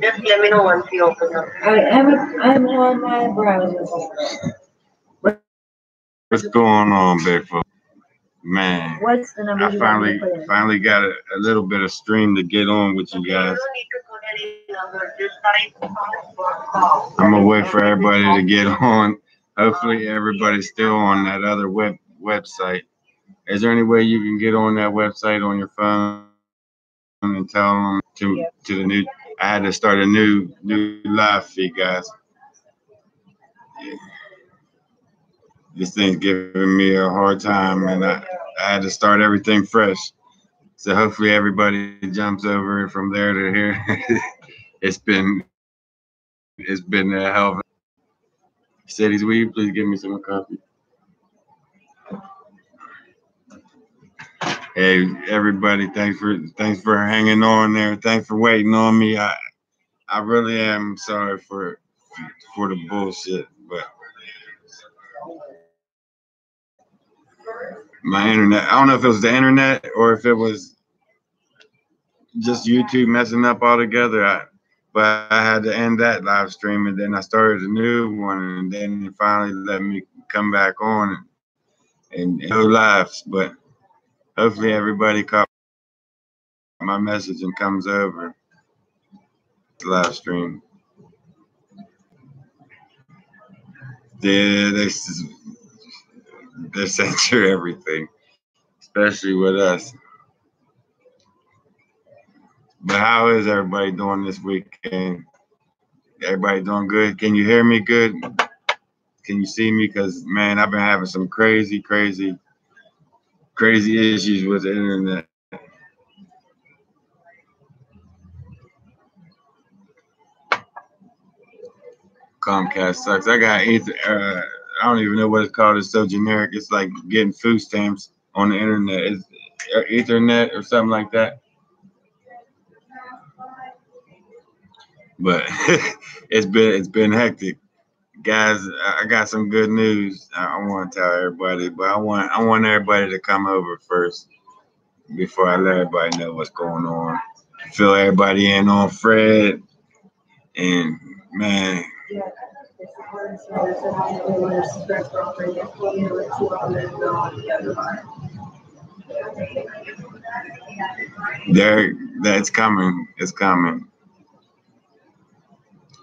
Just let me know once you open up. I'm on my browser. What's going on, Bigfoot? Man, What's the number? I finally got a little bit of stream to get on with you guys. I'm gonna wait for everybody to get on. Hopefully, everybody's still on that other website. Is there any way you can get on that website on your phone and tell them to the new? I had to start a new live feed, guys. Yeah. This thing's giving me a hard time, and I had to start everything fresh. So hopefully everybody jumps over from there to here. it's been a hell of a cities. Will you please give me some coffee? Hey everybody, thanks for hanging on there. Thanks for waiting on me. I really am sorry for the bullshit, but my internet, I don't know if it was the internet or if it was just YouTube messing up altogether. But I had to end that live stream, and then I started a new one, and then it finally let me come back on and go live. But hopefully everybody caught my message and comes over the live stream. Yeah, they censor everything, especially with us. But how is everybody doing this weekend? Everybody doing good? Can you hear me good? Can you see me? Because, man, I've been having some crazy issues with the internet. Comcast sucks. I got I don't even know what it's called. It's so generic. It's like getting food stamps on the internet. It's Ethernet or something like that. But it's been hectic, guys. I got some good news. I want to tell everybody, but I want everybody to come over first before I let everybody know what's going on. Fill everybody in on Fred, and man. That's coming. It's coming.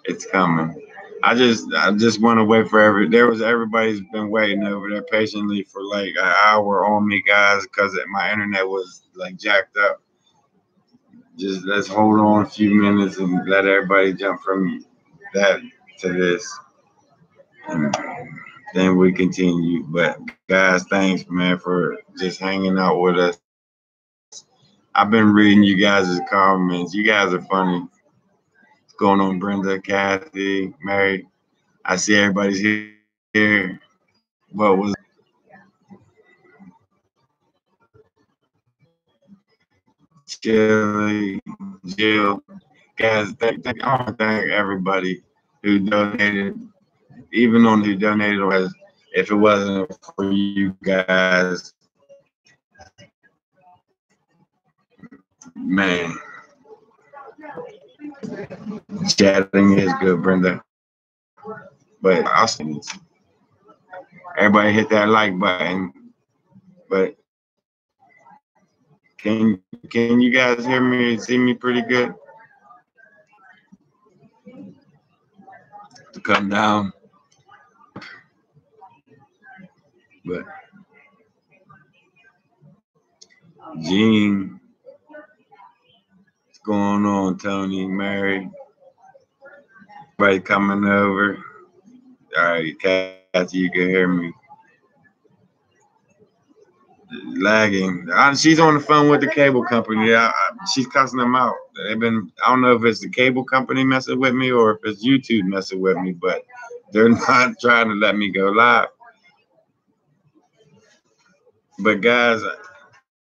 It's coming. I just want to wait for everybody's been waiting over there patiently for like an hour on me, guys, because my internet was like jacked up. Just let's hold on a few minutes and let everybody jump from that to this, and then we continue. But guys, thanks, man, for just hanging out with us. I've been reading you guys' comments. You guys are funny. What's going on, Brenda, Kathy, Mary? I see everybody's here. What was Chili, Jill? Guys, I want to thank everybody who donated, even on who donated, or if it wasn't for you guys, man. Chatting is good, Brenda. But I'll see. Everybody hit that like button. But can you guys hear me and see me pretty good? To come down. But Gene, what's going on, Tony, Mary? Everybody coming over. All right, Kathy, you can hear me. Lagging. She's on the phone with the cable company. She's cussing them out. I don't know if it's the cable company messing with me or if it's YouTube messing with me, but they're not trying to let me go live. But guys,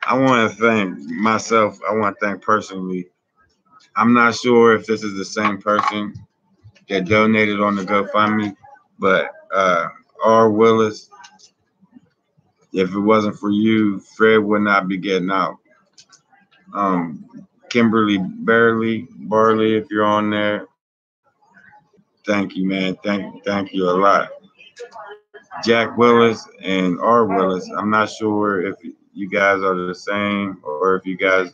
I want to thank myself. I want to thank personally. I'm not sure if this is the same person that donated on the GoFundMe, but R. Willis, if it wasn't for you, Fred would not be getting out. Kimberly Barley, if you're on there, thank you, man. Thank you a lot. Jack Willis and R. Willis. I'm not sure if you guys are the same or if you guys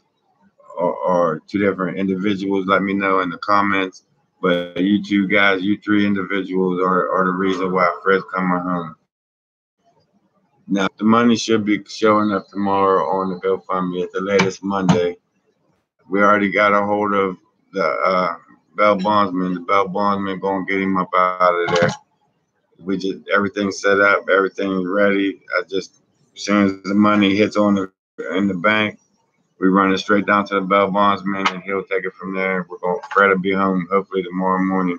are two different individuals. Let me know in the comments. But you two guys, you three individuals are the reason why Fred's coming home. Now, the money should be showing up tomorrow on the GoFundMe at the latest Monday. We already got a hold of the Bell Bondsman. The Bell Bondsman gonna get him up out of there. We just everything's set up, everything's ready. I just as soon as the money hits on the in the bank, we run it straight down to the Bell Bondsman and he'll take it from there. We're going Fred will be home hopefully tomorrow morning.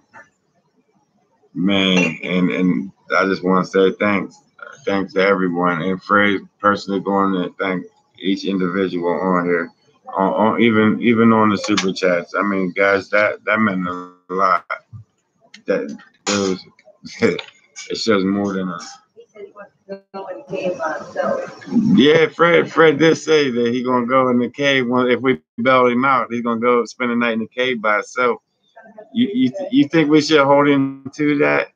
Man, and I just want to say thanks. Thanks to everyone. And Fred personally going to thank each individual on here. Even on the super chats. I mean, guys, that meant a lot. That those it shows more than a yeah, Fred did say that he gonna go in the cave. If we bail him out, he's gonna go spend the night in the cave by himself. You think we should hold him to that?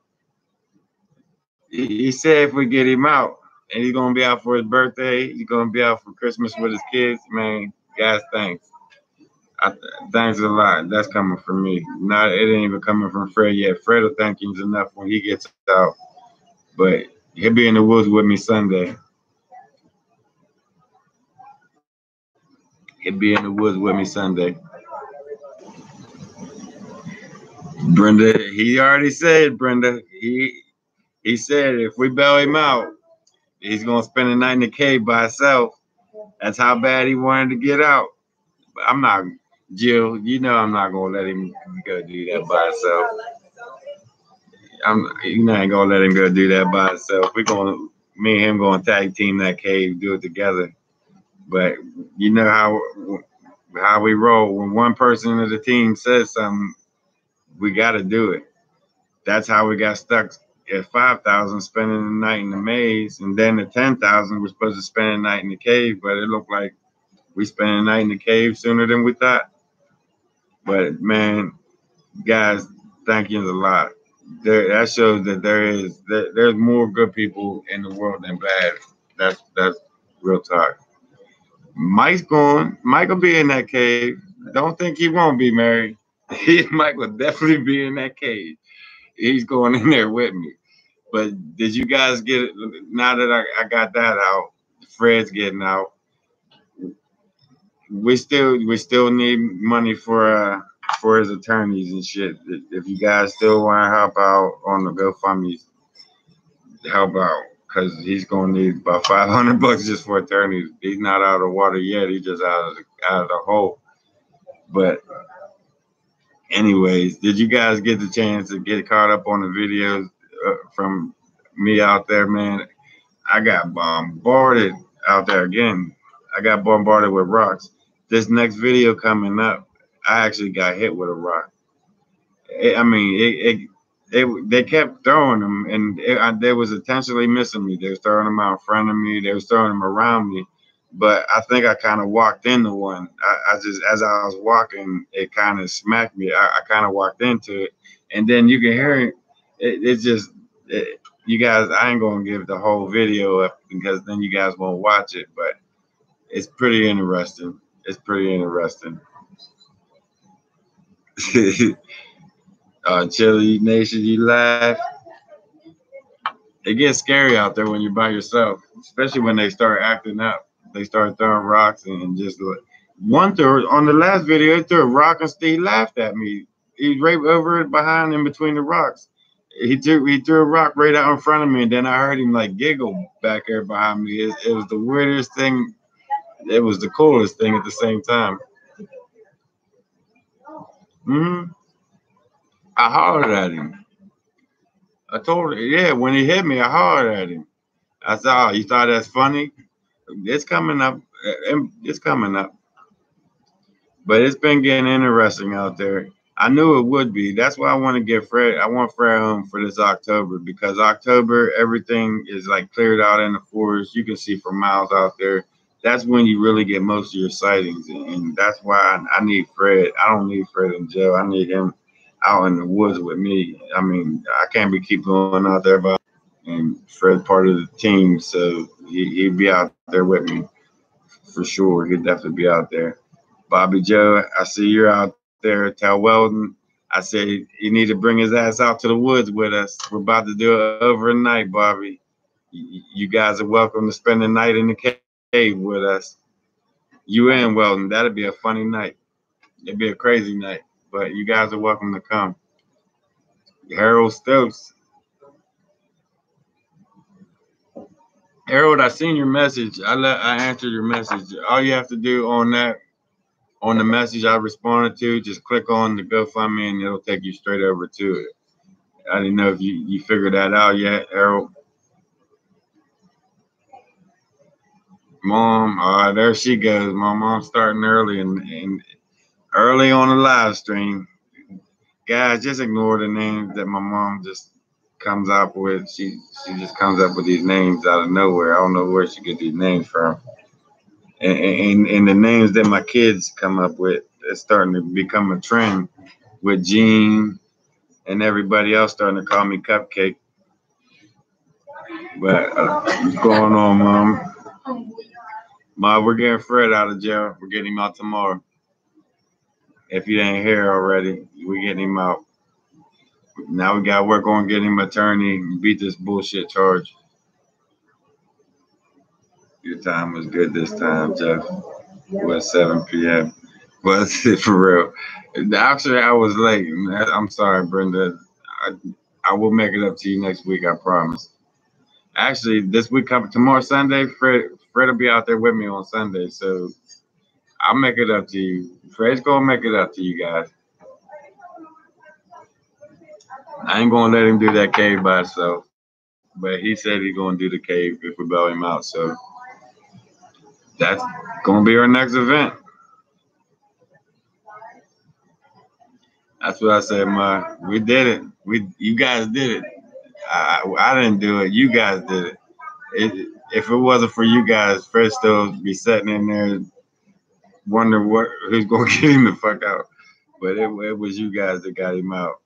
He said if we get him out and he's gonna be out for his birthday, he's gonna be out for Christmas with his kids. Man, guys, thanks. Thanks a lot. That's coming from me. Not it ain't even coming from Fred yet. Fred will thank you enough when he gets out, but he'll be in the woods with me Sunday. He'll be in the woods with me Sunday. Brenda, he already said, Brenda, he said if we bail him out, he's gonna spend the night in the cave by himself. That's how bad he wanted to get out. But I'm not, Jill. You know I'm not gonna let him go do that by himself. I ain't gonna let him go do that by himself. Me and him gonna tag team that cave, do it together. But you know how we roll. When one person of the team says something, we got to do it. That's how we got stuck at 5,000 spending the night in the maze, and then at 10,000 we're supposed to spend the night in the cave, but it looked like we spent the night in the cave sooner than we thought. But man, guys, thank you a lot. That shows that there's more good people in the world than bad. That's real talk. Mike's going. Mike will be in that cave. Don't think he won't be married. Mike will definitely be in that cave. He's going in there with me. But did you guys get it? Now that I got that out, Fred's getting out. We still need money for his attorneys and shit. If you guys still want to help out on the GoFundMe, help out because he's gonna need about $500 just for attorneys. He's not out of the water yet. He's just out of the hole. But anyways, did you guys get the chance to get caught up on the videos from me out there, man? I got bombarded out there again. I got bombarded with rocks. This next video coming up, I actually got hit with a rock. They kept throwing them, and they was intentionally missing me. They was throwing them out in front of me. They was throwing them around me. But I think I kind of walked into one. I just, as I was walking, it kind of smacked me. I kind of walked into it, and then you can hear it. It's just, you guys, I ain't gonna give the whole video up because then you guys won't watch it. But it's pretty interesting. It's pretty interesting. Chili Nation, you laugh. It gets scary out there when you're by yourself, especially when they start acting up. They start throwing rocks and just one threw on the last video. He threw a rock and Steve laughed at me. He right over it behind in between the rocks. He threw a rock right out in front of me, and then I heard him like giggle back there behind me. It was the weirdest thing. It was the coolest thing at the same time. Hmm I hollered at him. I told her, yeah, when he hit me, I hollered at him. I said, "Oh, you thought that's funny? It's coming up. It's coming up." But it's been getting interesting out there. I knew it would be. That's why I want to get Fred. I want Fred home for this October because October everything is like cleared out in the forest. You can see for miles out there. That's when you really get most of your sightings, and that's why I need Fred. I don't need Fred in jail. I need him out in the woods with me. I mean, I can't be keep going out there by, and Fred part of the team, so he'd be out there with me for sure. He'd definitely be out there. Bobby Joe, I see you're out there. Tell Weldon, I said you need to bring his ass out to the woods with us. We're about to do it overnight, Bobby. You guys are welcome to spend the night in the cave with us. You and Weldon, that'd be a funny night. It'd be a crazy night, but you guys are welcome to come. Harold Stokes. Harold, I seen your message. I answered your message. All you have to do on that on the message I responded to, just click on the GoFundMe and it'll take you straight over to it. I didn't know if you figured that out yet, Harold. Mom, there she goes. My mom's starting early and early on the live stream. Guys, just ignore the names that my mom just comes up with. She just comes up with these names out of nowhere. I don't know where she get these names from. And the names that my kids come up with, it's starting to become a trend with Gene and everybody else starting to call me Cupcake. But what's going on, Mom? Ma, we're getting Fred out of jail. We're getting him out tomorrow. If you ain't here already, we're getting him out. Now we got to work on getting him an attorney and beat this bullshit charge. Your time was good this time, Jeff. It was 7 p.m. But for real. Actually, I was late. I'm sorry, Brenda. I, I will make it up to you next week, I promise. Actually, this week coming tomorrow Sunday, Fred will be out there with me on Sunday, so I'll make it up to you. Fred's gonna make it up to you guys. I ain't gonna let him do that cave by himself, but he said he's gonna do the cave if we bail him out. So that's gonna be our next event. That's what I said, Ma. We did it. You guys did it. I didn't do it. You guys did it. If it wasn't for you guys, Fred still be sitting in there wondering who's gonna get him the fuck out. But it was you guys that got him out.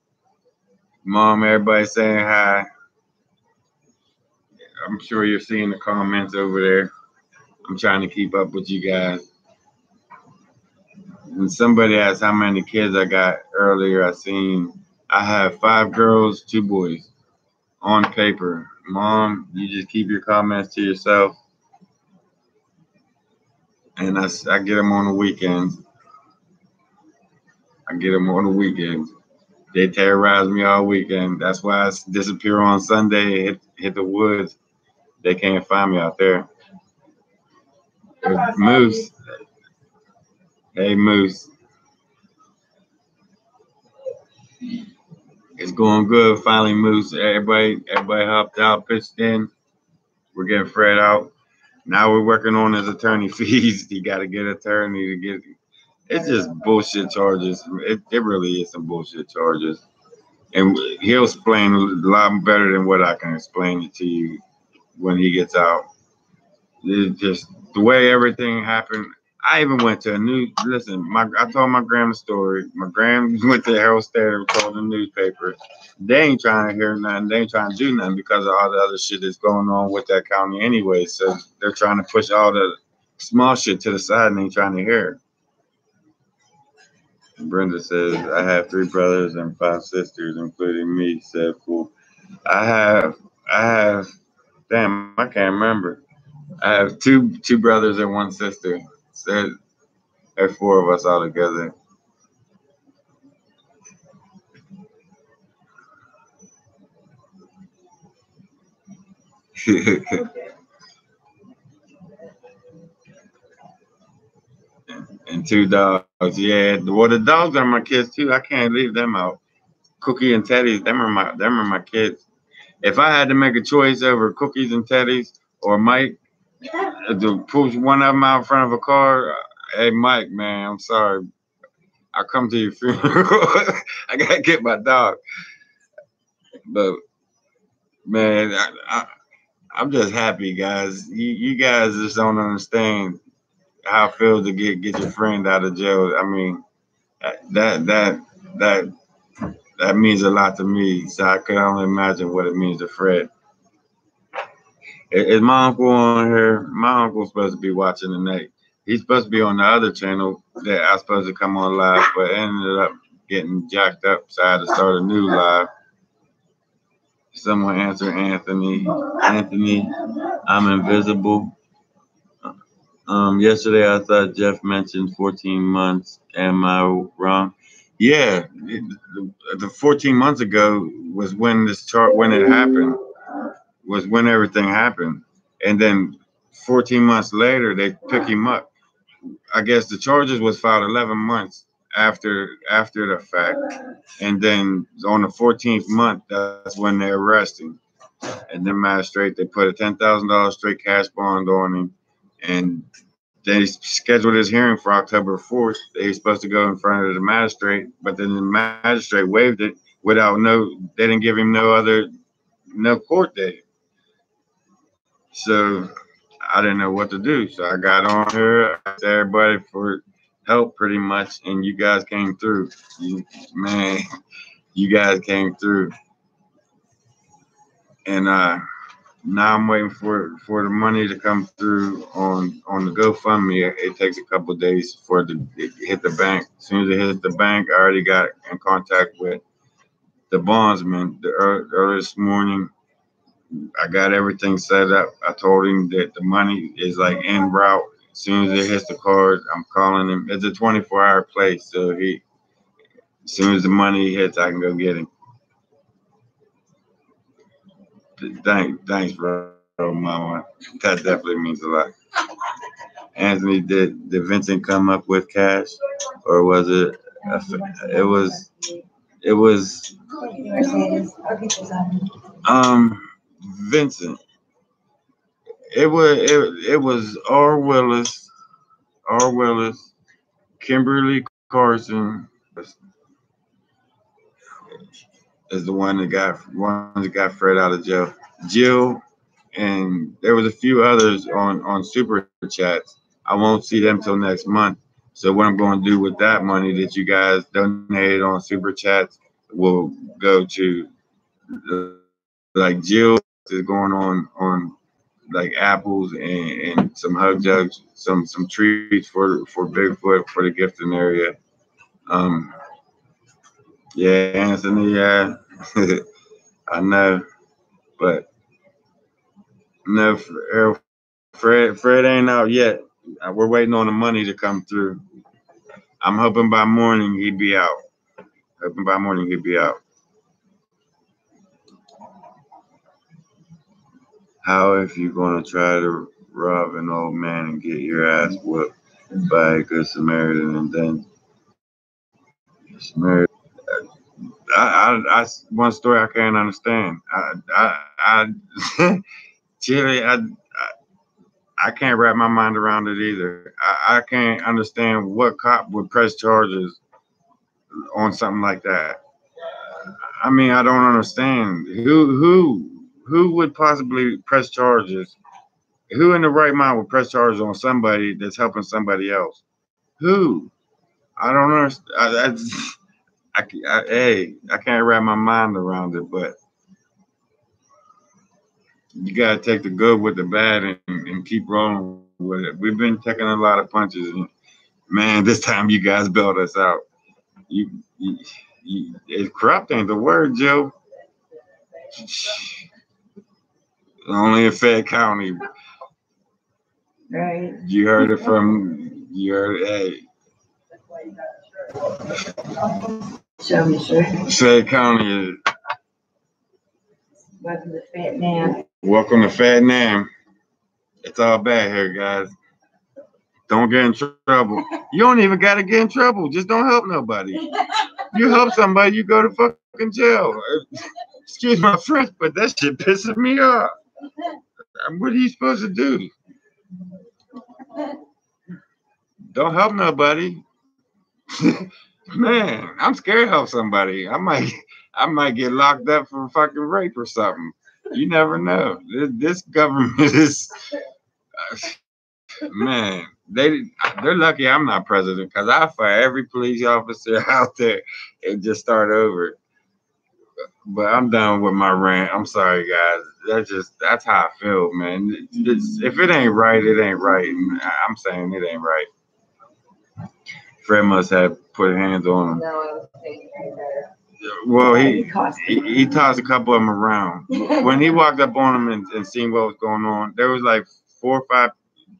Mom, everybody saying hi. I'm sure you're seeing the comments over there. I'm trying to keep up with you guys. And somebody asked how many kids I got earlier. I have 5 girls, 2 boys on paper. Mom, you just keep your comments to yourself. And I get them on the weekends. I get them on the weekends. They terrorize me all weekend. That's why I disappear on Sunday, hit the woods. They can't find me out there. Moose. Hey, Moose. It's going good. Finally, Moose. Everybody hopped out, pitched in. We're getting Fred out. Now we're working on his attorney fees. He got to get an attorney to get. It's just bullshit charges. It really is some bullshit charges. And he'll explain a lot better than what I can explain it to you when he gets out. It's just the way everything happened. I even went to a new. Listen, I told my grandma the story. My grandma went to Herald Standard, told the newspaper. They ain't trying to hear nothing. They ain't trying to do nothing because of all the other shit that's going on with that county anyway. So they're trying to push all the small shit to the side and ain't trying to hear it. Brenda says, I have 3 brothers and 5 sisters, including me, said Fool. I have, damn, I can't remember. I have two brothers and 1 sister. Said there's 4 of us all together. And 2 dogs. Yeah, well, the dogs are my kids too. I can't leave them out. Cookie and Teddy, them are my kids. If I had to make a choice over Cookies and Teddy's or Mike to push one of them out in front of a car, hey Mike, man, I'm sorry. I'll come to your funeral. I gotta get my dog. But man, I'm just happy, guys. You guys just don't understand. how it feels to get your friend out of jail. I mean, that that that that means a lot to me. So I can only imagine what it means to Fred. Is my uncle on here? My uncle's supposed to be watching tonight. He's supposed to be on the other channel that I was supposed to come on live, but ended up getting jacked up, so I had to start a new live. Someone answer Anthony. Anthony, I'm invisible. Yesterday I thought Jeff mentioned 14 months. Am I wrong? Yeah, the 14 months ago was when this chart when it happened was when everything happened, and then 14 months later they pick him up. I guess the charges was filed 11 months after the fact, and then on the 14th month that's when they arrest him. And then magistrate they put a $10,000 straight cash bond on him, and they scheduled his hearing for October 4th. They were supposed to go in front of the magistrate, but then the magistrate waived it without they didn't give him no court date. So I didn't know what to do. So I got on here, asked everybody for help pretty much, and you guys came through. Man, you guys came through. And now I'm waiting for the money to come through on the GoFundMe. It takes a couple of days for it to hit the bank. As soon as it hits the bank, I already got in contact with the bondsman early this morning. I got everything set up. I told him that the money is like en route. As soon as it hits the card, I'm calling him. It's a 24-hour place, so as soon as the money hits, I can go get him. Thanks, bro, mama. That definitely means a lot. Anthony, did Vincent come up with cash, or was it? It was. It was. Um, Vincent. It was R. Willis, Kimberly Carson is the one that got Fred out of jail. Jill, and there was a few others on super chats. I won't see them till next month. So what I'm going to do with that money that you guys donated on super chats will go to like Jill is going on like apples and some hug jugs, some treats for Bigfoot for the gifting area. Um, yeah, Anthony, yeah, I know, but no, Fred ain't out yet. We're waiting on the money to come through. I'm hoping by morning he'd be out. Hoping by morning he'd be out. How if you're gonna try to rob an old man and get your ass whooped by a good Samaritan and then Samaritan? One story I can't understand. Chile, I can't wrap my mind around it either. I can't understand what cop would press charges on something like that. I mean, I don't understand who would possibly press charges. Who in the right mind would press charges on somebody that's helping somebody else? Who? I don't understand. I can't wrap my mind around it, but you gotta take the good with the bad and keep rolling with it. We've been taking a lot of punches, and man, this time you guys bailed us out. You, you, it's corrupt ain't the word, Joe. Only in Fayette County. Right. You heard it from hey. Show me, sure. Fayette County is. Welcome to Fat Nam. Welcome to Fat Nam. It's all bad here, guys. Don't get in trouble. You don't even gotta get in trouble. Just don't help nobody. You help somebody, you go to fucking jail. Excuse my French, but that shit pisses me off. What are you supposed to do? Don't help nobody. Man, I'm scared to help somebody. I might get locked up for fucking rape or something. You never know. This government is Man, they're lucky I'm not president because I fire every police officer out there and just start over. But I'm done with my rant. I'm sorry, guys. That's how I feel, man. If it ain't right, it ain't right. And I'm saying it ain't right. Fred must have put hands on him. No, I was saying better. Well, he He tossed a couple of them around. When he walked up on them and seen what was going on, there was like 4 or 5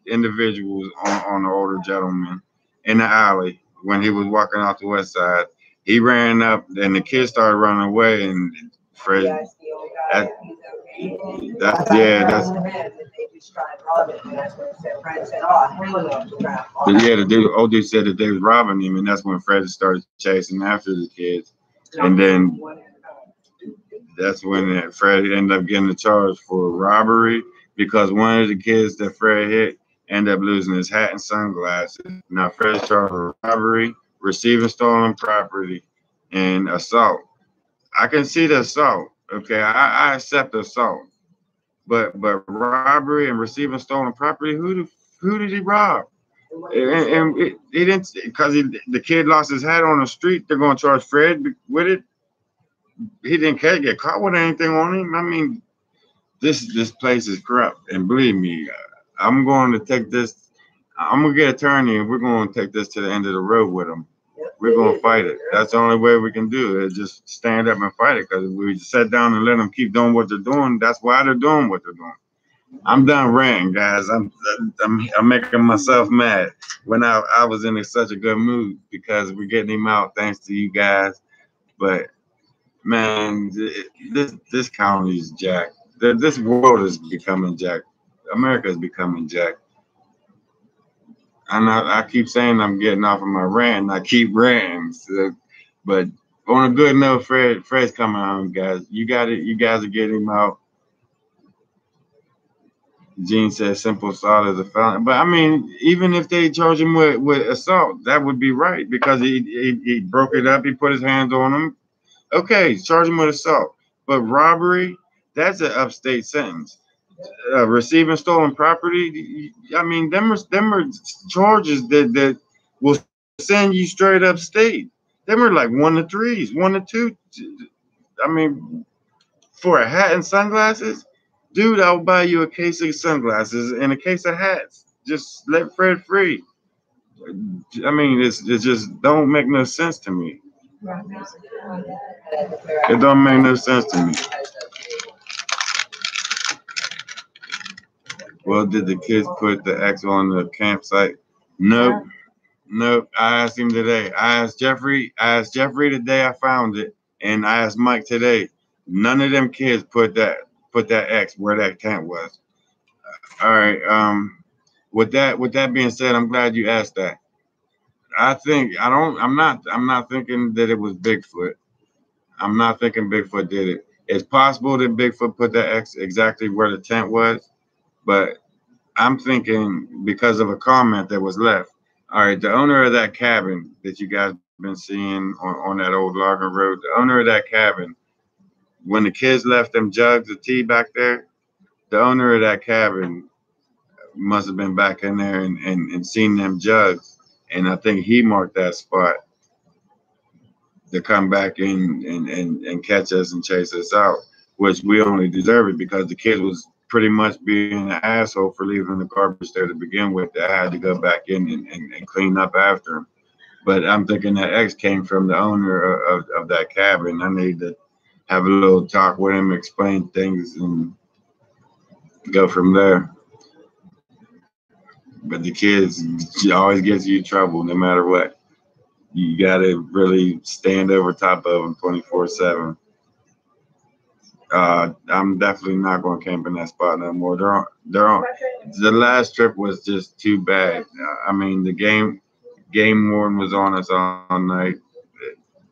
individuals on the older gentleman in the alley when he was walking off the west side. He ran up and the kids started running away and Fred. Yes, the old guy. That, He's okay. that's yeah, that's They just tried to rob him, and that's when Fred said, "Oh, hell no, crap." yeah. Old dude said that they was robbing him, and that's when Fred started chasing after the kids, and then that's when Fred ended up getting the charge for robbery because one of the kids that Fred hit ended up losing his hat and sunglasses. Now Fred's charged with robbery, receiving stolen property, and assault. I can see the assault. Okay, I accept the assault, but robbery and receiving stolen property. Who did he rob? He didn't because the kid lost his hat on the street. They're going to charge Fred with it. He didn't get caught with anything on him. I mean, this place is corrupt, and believe me, I'm going to take this. I'm gonna get an attorney, and we're going to take this to the end of the road with him. We're going to fight it. That's the only way we can do it. Is just stand up and fight it. Because if we sit down and let them keep doing what they're doing, that's why they're doing what they're doing. I'm done ranting, guys. I'm making myself mad when I was in such a good mood because we're getting him out thanks to you guys. But man, this county is jacked. This world is becoming jacked. America is becoming jacked. And I keep saying I'm getting off of my rant, and I keep ranting. So, but on a good note, Fred's coming home, guys. You got it. You guys are getting him out. Gene says simple assault is a felony. But I mean, even if they charge him with assault, that would be right because he broke it up. He put his hands on him. Okay, charge him with assault. But robbery, that's an upstate sentence. Receiving stolen property, I mean, them are charges that will send you straight up state. Them are like 1 to 3s, 1 to 2. I mean, for a hat and sunglasses, dude, I'll buy you a case of sunglasses and a case of hats. Just let Fred free. I mean, it just don't make no sense to me. It don't make no sense to me. Well, did the kids put the X on the campsite? Nope. Nope. I asked him today. I asked Jeffrey. I asked Jeffrey the day I found it, and I asked Mike today. None of them kids put that X where that tent was. All right. With that being said, I'm glad you asked that. I think I don't. I'm not thinking that it was Bigfoot. I'm not thinking Bigfoot did it. It's possible that Bigfoot put that X exactly where the tent was, but I'm thinking because of a comment that was left. All right, the owner of that cabin that you guys been seeing on that old logging road, the owner of that cabin, when the kids left them jugs of tea back there, the owner of that cabin must have been back in there and seen them jugs. And I think he marked that spot to come back in and catch us and chase us out, which we only deserve it because the kid was pretty much being an asshole for leaving the garbage there to begin with. I had to go back in and clean up after him. But I'm thinking that X came from the owner of that cabin. I need to have a little talk with him, explain things, and go from there. But the kids always gets you in trouble no matter what. You got to really stand over top of them 24/7. I'm definitely not going to camp in that spot no more. They're on. The last trip was just too bad. I mean, the game warden was on us all night.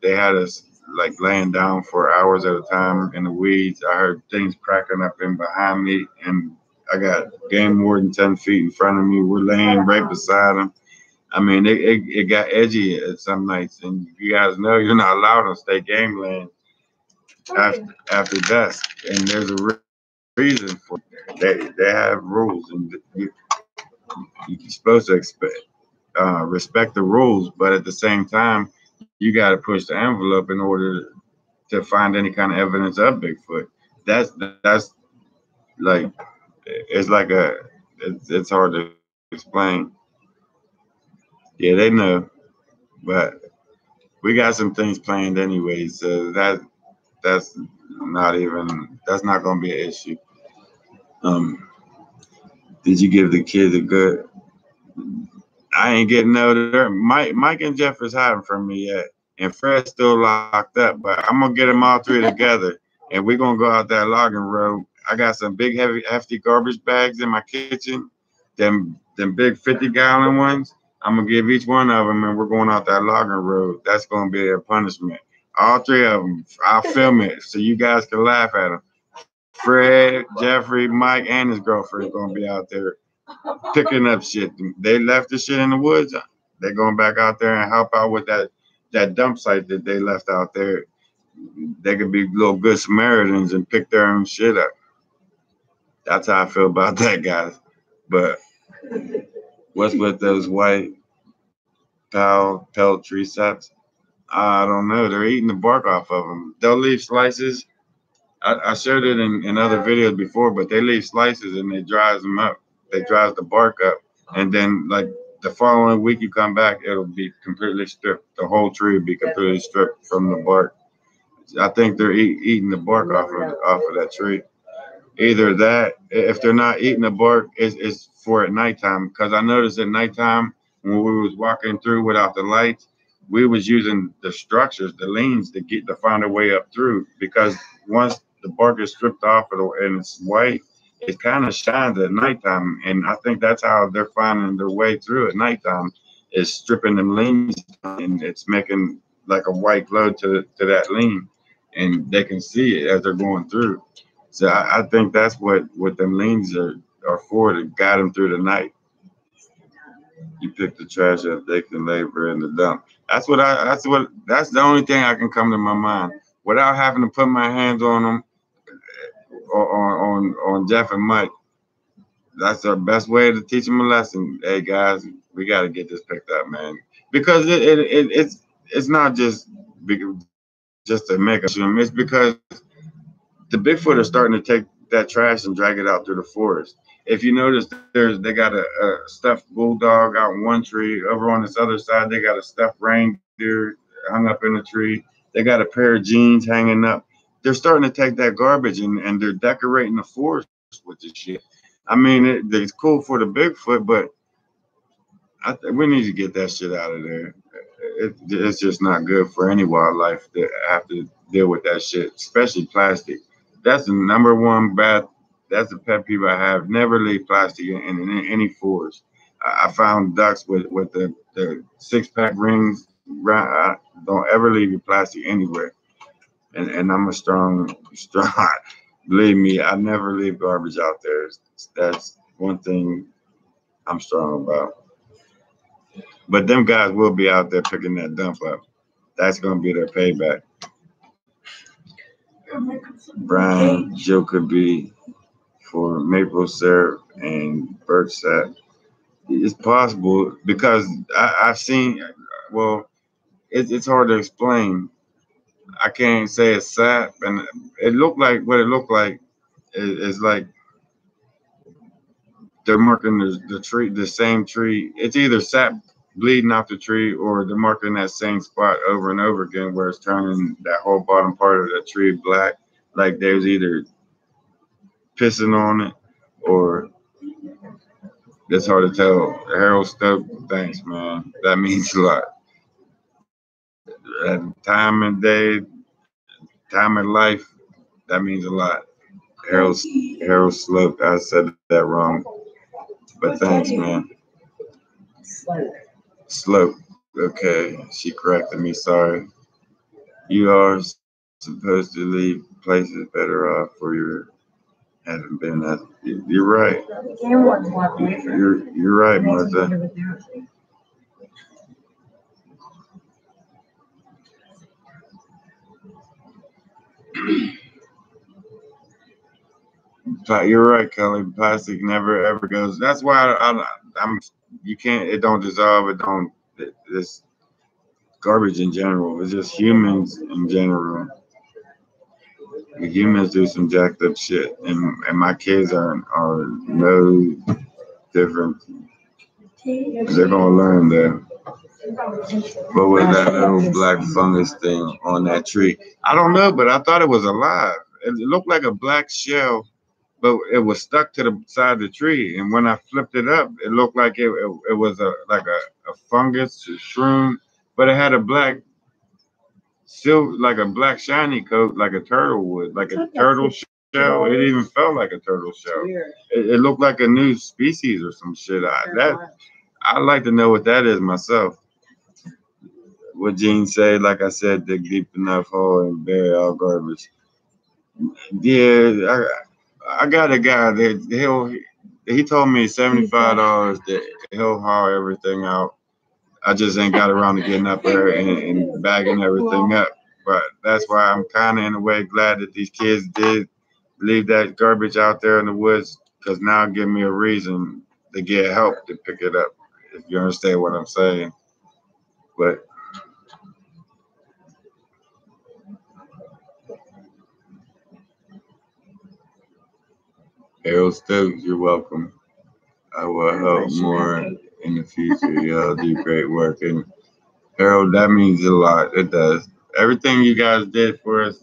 They had us like laying down for hours at a time in the weeds. I heard things cracking up in behind me, and I got game warden 10 feet in front of me. We're laying right beside him. I mean, it got edgy at some nights, and you guys know you're not allowed on state game land after dusk, and there's a reason for it. They have rules, and You're supposed to respect the rules, but at the same time, you got to push the envelope in order to find any kind of evidence of Bigfoot. That's like it's like it's hard to explain. Yeah, they know, but we got some things planned anyway, so that's that's not gonna be an issue. Um, did you give the kids a good? I ain't getting no. Mike and Jeff is hiding from me yet, and Fred's still locked up. But I'm gonna get them all three together, and we're gonna go out that logging road. I got some big, heavy, hefty garbage bags in my kitchen. Them big 50-gallon ones. I'm gonna give each one of them, and we're going out that logging road. That's gonna be their punishment. All three of them. I'll film it so you guys can laugh at them. Fred, Jeffrey, Mike, and his girlfriend gonna be out there picking up shit. They left the shit in the woods. They're going back out there and help out with that dump site that they left out there. They could be little good Samaritans and pick their own shit up. That's how I feel about that, guys. But what's with those white pelt tree saps? I don't know. They're eating the bark off of them. They'll leave slices. I showed it in other videos before, but they leave slices and it dries them up. They dries the bark up, and then like the following week you come back, it'll be completely stripped. The whole tree will be completely stripped from the bark. I think they're eating the bark off of that tree. Either that, if they're not eating the bark, it's for at nighttime. Because I noticed at nighttime when we was walking through without the lights, we was using the structures, the leans to find a way up through. Because once the bark is stripped off of and it's white, it kind of shines at nighttime. And I think that's how they're finding their way through at nighttime, is stripping them leans and it's making like a white glow to that lean. And they can see it as they're going through. So I think that's what them leans are for, to guide them through the night. You pick the trash up, they can labor in the dump. That's the only thing I can come to my mind without having to put my hands on them or on Jeff and Mike. That's our best way to teach them a lesson. Hey guys, we got to get this picked up, man, because it's not just to make them. It's because the Bigfoot are starting to take that trash and drag it out through the forest. If you notice, they got a stuffed bulldog out in one tree. Over on this other side, they got a stuffed reindeer hung up in a tree. They got a pair of jeans hanging up. They're starting to take that garbage and they're decorating the forest with this shit. I mean, it's cool for the Bigfoot, but we need to get that shit out of there. It's just not good for any wildlife to have to deal with that shit, especially plastic. That's the number one bad. That's a pet peeve I have. Never leave plastic in any forest. I found ducks with the 6-pack rings. Don't ever leave your plastic anywhere. And I'm a strong. Believe me, I never leave garbage out there. That's one thing I'm strong about. But them guys will be out there picking that dump up. That's gonna be their payback. Brian, Joe could be for maple syrup and birch sap. It's possible because I've seen. Well, it's hard to explain. I can't say it's sap, and it looked like what it looked like is like they're marking the tree, the same tree. It's either sap bleeding off the tree or they're marking that same spot over and over again where it's turning that whole bottom part of the tree black. Like there's either pissing on it or it's hard to tell. Harold Stoke, thanks, man. That means a lot. And time and day, time in life, that means a lot. Harold Harold Slope, I said that wrong. But thanks, man. Slope. Okay, she corrected me. Sorry. You are supposed to leave places better off for your haven't been that. You're right. You're right, Martha. You're right, Kelly. Plastic never ever goes. That's why You can't. It don't dissolve. It don't. It's garbage in general. It's just humans in general. The humans do some jacked up shit, and my kids are no different. They're gonna learn that. What was that little black fungus thing on that tree? I don't know, but I thought it was alive. It looked like a black shell, but it was stuck to the side of the tree. And when I flipped it up, it looked like it was a fungus, a shroom, but it had a black still like a black shiny coat, like a turtle would, like a turtle shell. It even felt like a turtle shell. It looked like a new species or some shit. I'd like to know what that is myself. What Gene said, like I said, dig deep enough hole and bury all garbage. Yeah, I got a guy that he told me $75 that he'll haul everything out. I just ain't got around to getting up there and bagging everything up. But that's why I'm kind of in a way glad that these kids did leave that garbage out there in the woods, because now it give me a reason to get help to pick it up, if you understand what I'm saying. But Harold Stokes, you're welcome. I will help more in the future. Y'all do great work. And Harold, that means a lot. It does. Everything you guys did for us,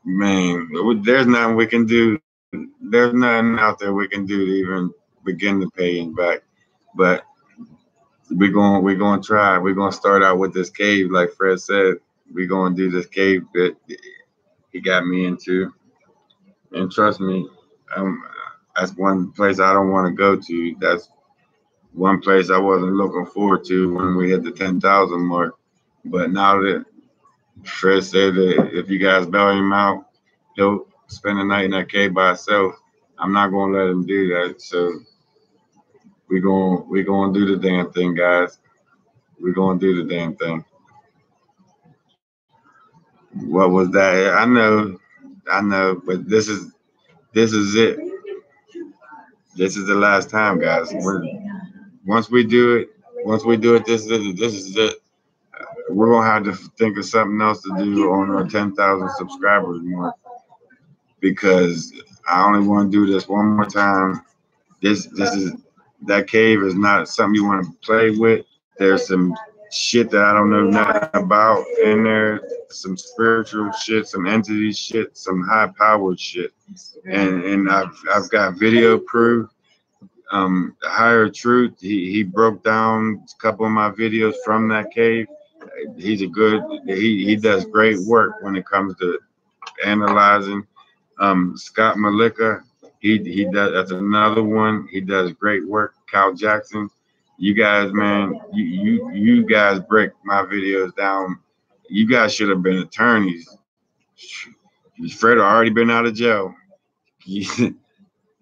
man, there's nothing we can do. There's nothing out there we can do to even begin to pay you back. But we're gonna try. We're gonna start out with this cave, like Fred said. We're gonna do this cave that he got me into. And trust me, um, that's one place I don't want to go to. That's one place I wasn't looking forward to when we hit the 10,000 mark. But now that Fred said that if you guys bail him out, he'll spend the night in that cave by himself. I'm not gonna let him do that. So we gonna do the damn thing, guys. We're gonna do the damn thing. What was that? I know, but this is it. This is the last time, guys. Once we do it, this is it. We're gonna have to think of something else to do on our 10,000 subscribers more, because I only want to do this one more time. This is that cave is not something you want to play with. There's some shit that I don't know nothing about in there. Some spiritual shit, some entity shit, some high powered shit, and I've got video proof. The Higher Truth, he broke down a couple of my videos from that cave. He's a good, he does great work when it comes to analyzing. Scott Malika, he does, that's another one. He does great work. Cal Jackson, you guys, man, you guys break my videos down. You guys should have been attorneys. Fred already been out of jail.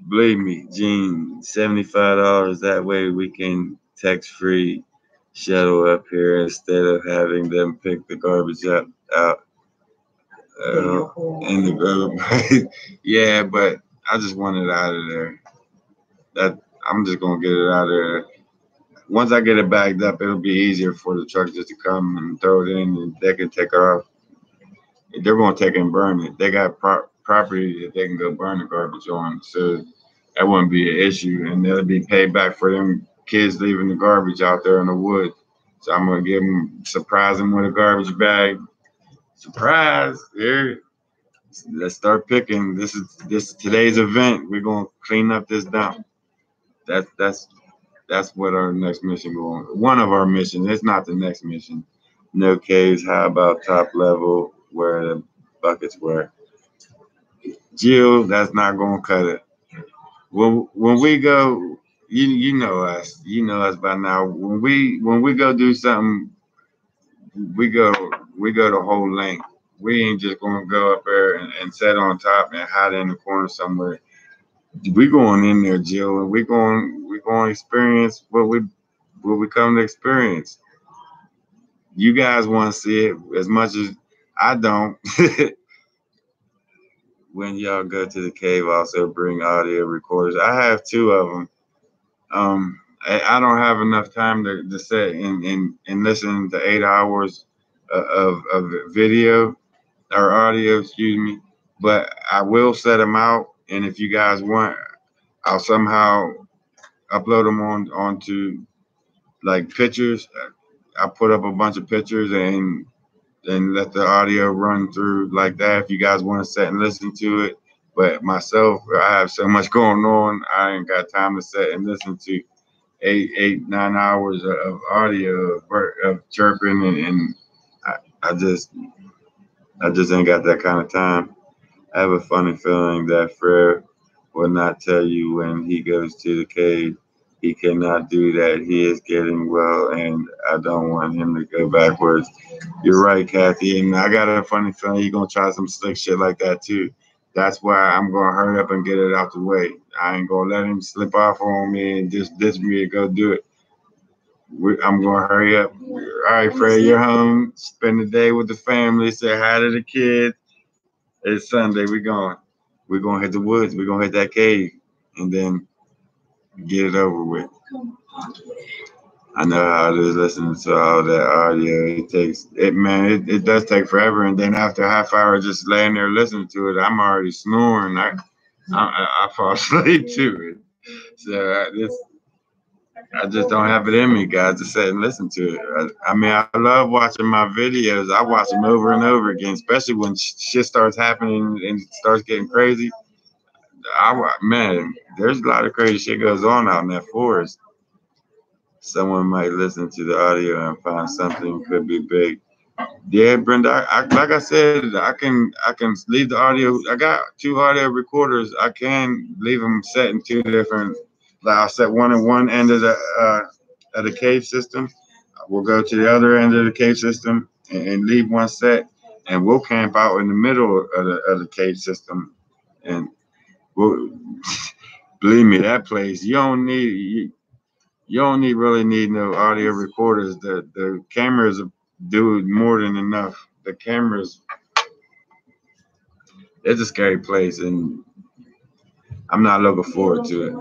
Believe me, Gene, $75. That way we can text free shuttle up here instead of having them pick the garbage up out in the garbage. Yeah, but I just want it out of there. That I'm just gonna get it out of there. Once I get it bagged up, it'll be easier for the truck just to come and throw it in, and they can take it off. They're gonna take it and burn it. They got property that they can go burn the garbage on, so that wouldn't be an issue, and they'll be paid back for them kids leaving the garbage out there in the woods. So I'm gonna surprise them with a garbage bag. Surprise! Here, let's start picking. This today's event. We're gonna clean up this dump. That's what our next mission going. One of our missions. It's not the next mission. No caves. How about top level where the buckets were? Jill, that's not gonna cut it. When we go, you know us by now. When we go do something, we go the whole length. We ain't just gonna go up there and sit on top and hide in the corner somewhere. We going in there, Jill, and we going to experience what we come to experience. You guys want to see it as much as I don't. When y'all go to the cave, also bring audio recorders. I have two of them. I don't have enough time to sit and listen to 8 hours of video or audio, excuse me. But I will set them out, and if you guys want, I'll somehow upload them onto like pictures. I put up a bunch of pictures and let the audio run through like that if you guys want to sit and listen to it. But myself, I have so much going on, I ain't got time to sit and listen to 9 hours of audio of chirping, and I, I just I just ain't got that kind of time. I have a funny feeling that Fred will not tell you when he goes to the cave. He cannot do that. He is getting well, and I don't want him to go backwards. You're right, Kathy, and I got a funny feeling he's gonna try some slick shit like that too. That's why I'm gonna hurry up and get it out the way. I ain't gonna let him slip off on me and just diss me and go do it. I'm gonna hurry up. All right, Fred, you're home. Spend the day with the family. Say hi to the kids. It's Sunday. We're gonna hit the woods. We're gonna hit that cave, and then get it over with. I know how it is listening to all that audio. It takes it, man. It does take forever, and then after a half hour just laying there listening to it, I'm already snoring. I fall asleep to it. So I just don't have it in me, guys, to sit and listen to it. I mean, I love watching my videos. I watch them over and over again, especially when shit starts happening and starts getting crazy. Man, there's a lot of crazy shit goes on out in that forest. Someone might listen to the audio and find something could be big. Yeah, Brenda. Like I said, I can leave the audio. I got two audio recorders. I can leave them set in two different. Like I'll set one in one end of the cave system. We'll go to the other end of the cave system and leave one set, and we'll camp out in the middle of the cave system. And we'll, believe me, that place you don't need really need no audio recorders. The cameras do more than enough. The cameras, it's a scary place, and I'm not looking forward to it.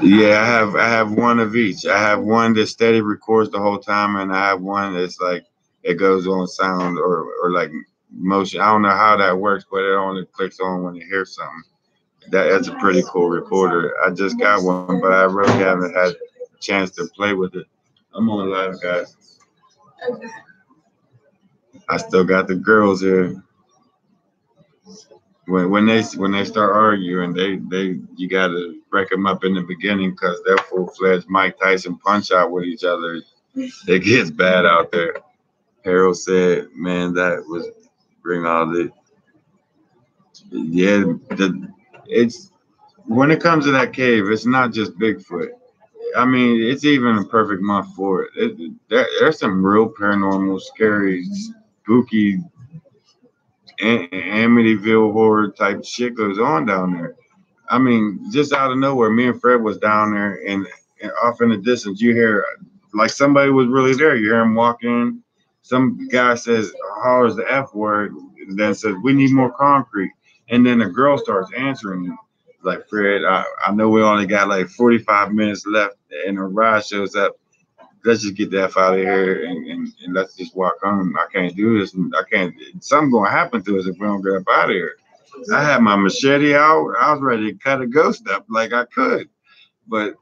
Yeah, I have one of each. I have one that steady records the whole time, and I have one that's like it goes on sound or like motion. I don't know how that works, but it only clicks on when you hear something. That's a pretty cool recorder. I just got one, but I really haven't had a chance to play with it. I'm on live, guys. I still got the girls here. When they start arguing, they you gotta break them up in the beginning because they're full fledged Mike Tyson punch out with each other. It gets bad out there. Harold said, "Man, that was bring all the yeah. It's when it comes to that cave, it's not just Bigfoot. I mean, it's even a perfect month for it. There's some real paranormal, scary, spooky, Amityville horror type shit goes on down there. I mean, just out of nowhere, me and Fred was down there, and off in the distance, you hear like somebody was really there. You hear him walking. Some guy says, hollers the F word, then says, "We need more concrete." And then the girl starts answering, like, "Fred, I know we only got like 45 minutes left, and a ride shows up. Let's just get the F out of here and let's just walk home. I can't do this. I can't. Something's going to happen to us if we don't get up out of here." I had my machete out. I was ready to cut a ghost up like I could. But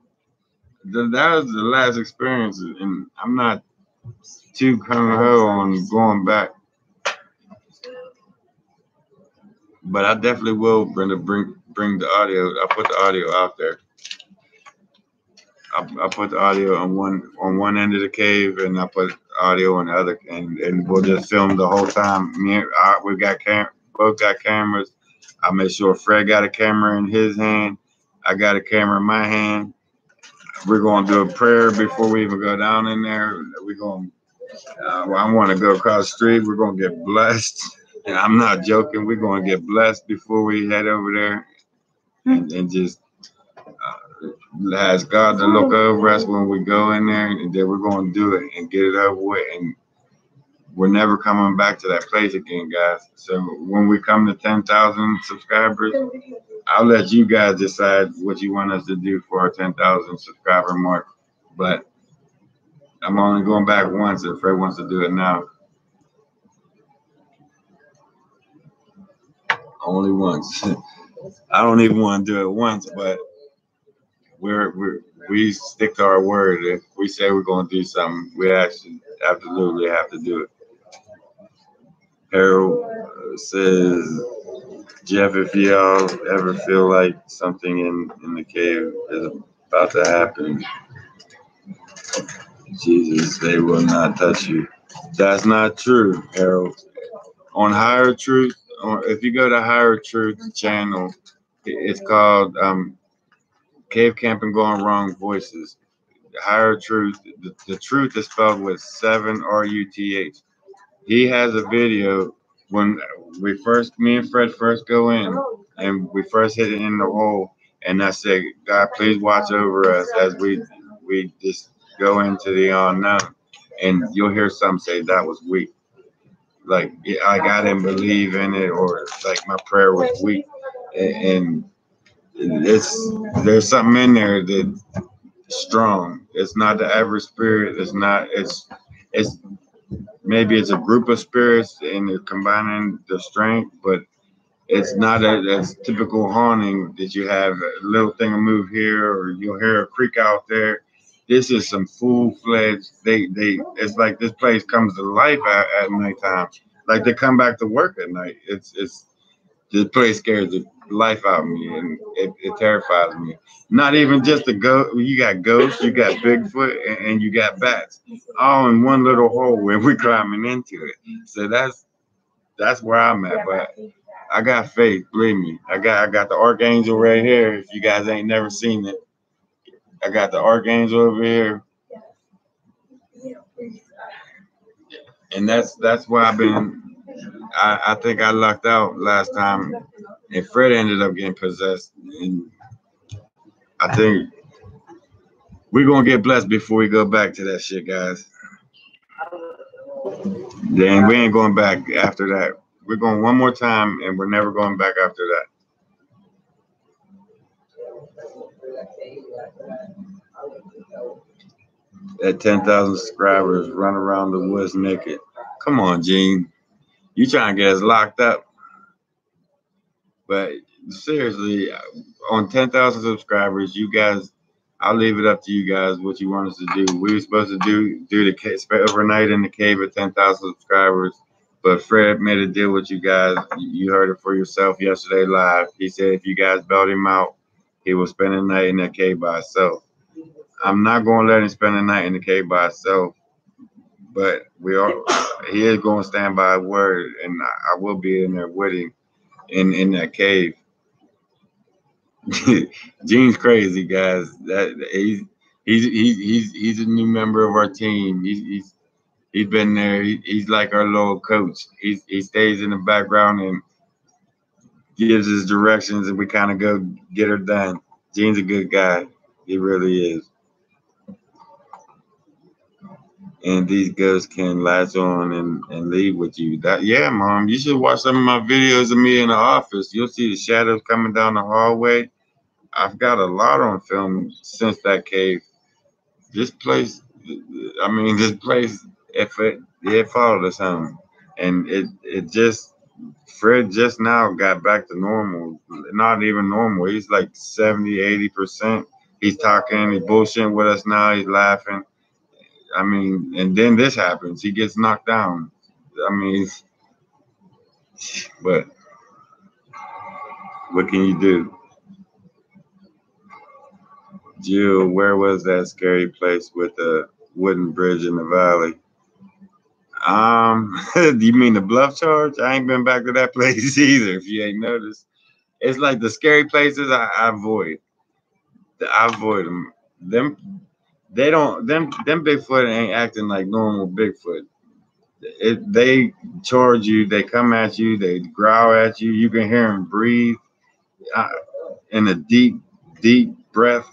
that was the last experience. And I'm not too gung ho on going back. But I definitely will, Brenda, bring the audio. I put the audio out there. I put the audio on one end of the cave, and I put audio on the other, and we'll just film the whole time. We got both got cameras. I made sure Fred got a camera in his hand. I got a camera in my hand. We're gonna do a prayer before we even go down in there. We're gonna. I want to go across the street. We're gonna get blessed, and I'm not joking. We're gonna get blessed before we head over there, and just ask God to look over us when we go in there, and then we're going to do it and get it over with. And we're never coming back to that place again, guys. So when we come to 10,000 subscribers, I'll let you guys decide what you want us to do for our 10,000 subscriber mark. But I'm only going back once if Fred wants to do it now. Only once. I don't even want to do it once, but we stick to our word. If we say we're going to do something, we actually absolutely have to do it. Harold says, Jeff, if y'all ever feel like something in the cave is about to happen, Jesus, they will not touch you. That's not true, Harold. On Higher Truth, if you go to Higher Truth channel, it's called Cave Camping Gone Wrong Voices. Higher Truth, the truth is spelled with 7 RUTH. He has a video when me and Fred first go in and we first hit it in the hole. And I said, God, please watch over us as we just go into the unknown. And you'll hear some say that was weak. Like I didn't believe in it, or like my prayer was weak. And there's something in there that strong. It's not the average spirit. It's maybe it's a group of spirits and they're combining the strength, but it's not as typical haunting that you have a little thing will move here or you'll hear a creak out there. This is some full-fledged. It's like this place comes to life at nighttime. Like they come back to work at night. It's this place scares the life out of me, and it terrifies me. Not even just the ghost. You got ghosts, you got Bigfoot, and you got bats, all in one little hole where we're climbing into it. So that's where I'm at. But I got faith, believe me. I got the Archangel right here. If you guys ain't never seen it, I got the Archangel over here, and that's why I've been. I think I lucked out last time, and Fred ended up getting possessed. And I think we're gonna get blessed before we go back to that shit, guys. Then we ain't going back after that. We're going one more time, and we're never going back after that. At 10,000 subscribers, run around the woods naked. Come on, Gene. You trying to get us locked up? But seriously, on 10,000 subscribers, you guys, I'll leave it up to you guys what you want us to do. We were supposed to do the cave, spend overnight in the cave at 10,000 subscribers, but Fred made a deal with you guys. You heard it for yourself yesterday live. He said if you guys bailed him out, he will spend the night in that cave by himself. I'm not going to let him spend the night in the cave by himself, but he is going to stand by his word, and I will be in there with him in that cave. Gene's crazy, guys. That he's a new member of our team. He's been there. He's like our little coach. He stays in the background and gives his directions, and we kind of go get her done. Gene's a good guy. He really is. And these ghosts can latch on and leave with you. Yeah, Mom, you should watch some of my videos of me in the office. You'll see the shadows coming down the hallway. I've got a lot on film since that cave. This place, it followed us home. And Fred just now got back to normal. Not even normal. He's like 70, 80%. He's talking, he's bullshitting with us now, he's laughing. And then this happens. He gets knocked down. But what can you do? Jill, where was that scary place with the wooden bridge in the valley? You mean the bluff charge? I ain't been back to that place either, if you ain't noticed. It's like the scary places I avoid. I avoid them. Them Bigfoot ain't acting like normal Bigfoot. They charge you, they come at you, they growl at you. You can hear them breathe in a deep breath.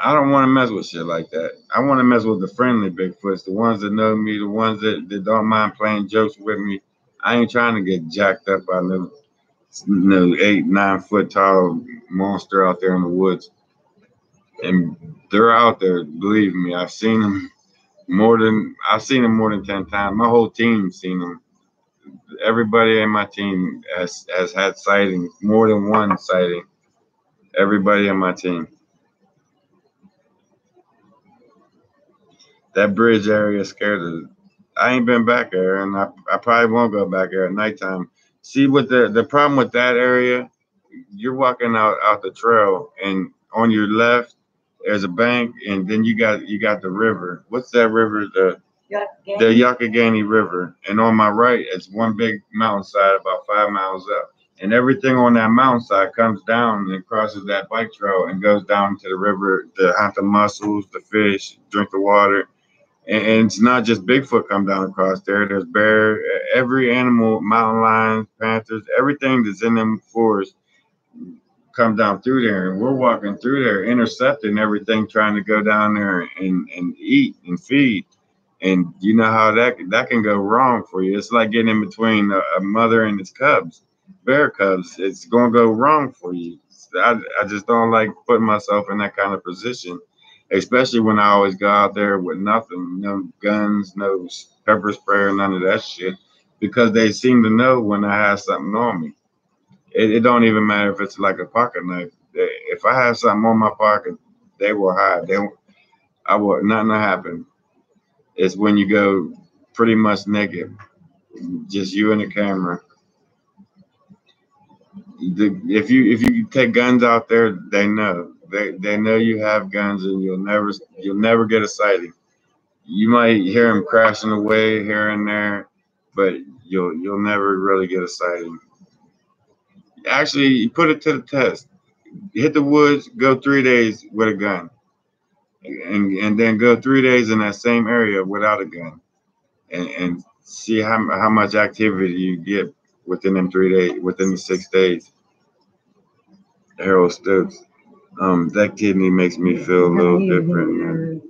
I don't want to mess with shit like that. I want to mess with the friendly Bigfoots, the ones that know me, the ones that don't mind playing jokes with me. I ain't trying to get jacked up by no 8, 9 foot tall monster out there in the woods. And they're out there, believe me. I've seen them more than 10 times. My whole team's seen them. Everybody in my team has had sightings, more than one sighting. Everybody in my team. That bridge area is scared of. I ain't been back there, and I probably won't go back there at nighttime. See, what the problem with that area, you're walking out the trail, and on your left there's a bank, and then you got the river. What's that river? The Yakagani River. And on my right, it's one big mountainside about 5 miles up. And everything on that mountainside comes down and crosses that bike trail and goes down to the river to hunt the mussels, the fish, drink the water. And it's not just Bigfoot come down across there. There's bear, every animal, mountain lions, panthers, everything that's in them forests come down through there. And we're walking through there, intercepting everything, trying to go down there and eat and feed. And you know how that can go wrong for you. It's like getting in between a mother and its cubs, bear cubs. It's going to go wrong for you. I just don't like putting myself in that kind of position, especially when I always go out there with nothing, no guns, no pepper spray, or none of that shit, because they seem to know when I have something on me. It don't even matter if it's like a pocket knife. If I have something on my pocket, they will hide. I will nothing will happen. It's when you go pretty much naked, just you and the camera. If you take guns out there, they know. They know you have guns, and you'll never get a sighting. You might hear them crashing away here and there, but you'll never really get a sighting. Actually, you put it to the test. Hit the woods, go 3 days with a gun, and then go 3 days in that same area without a gun, and see how much activity you get within them 3 days, within the 6 days. Harold Stokes. That kidney makes me feel a little different, man.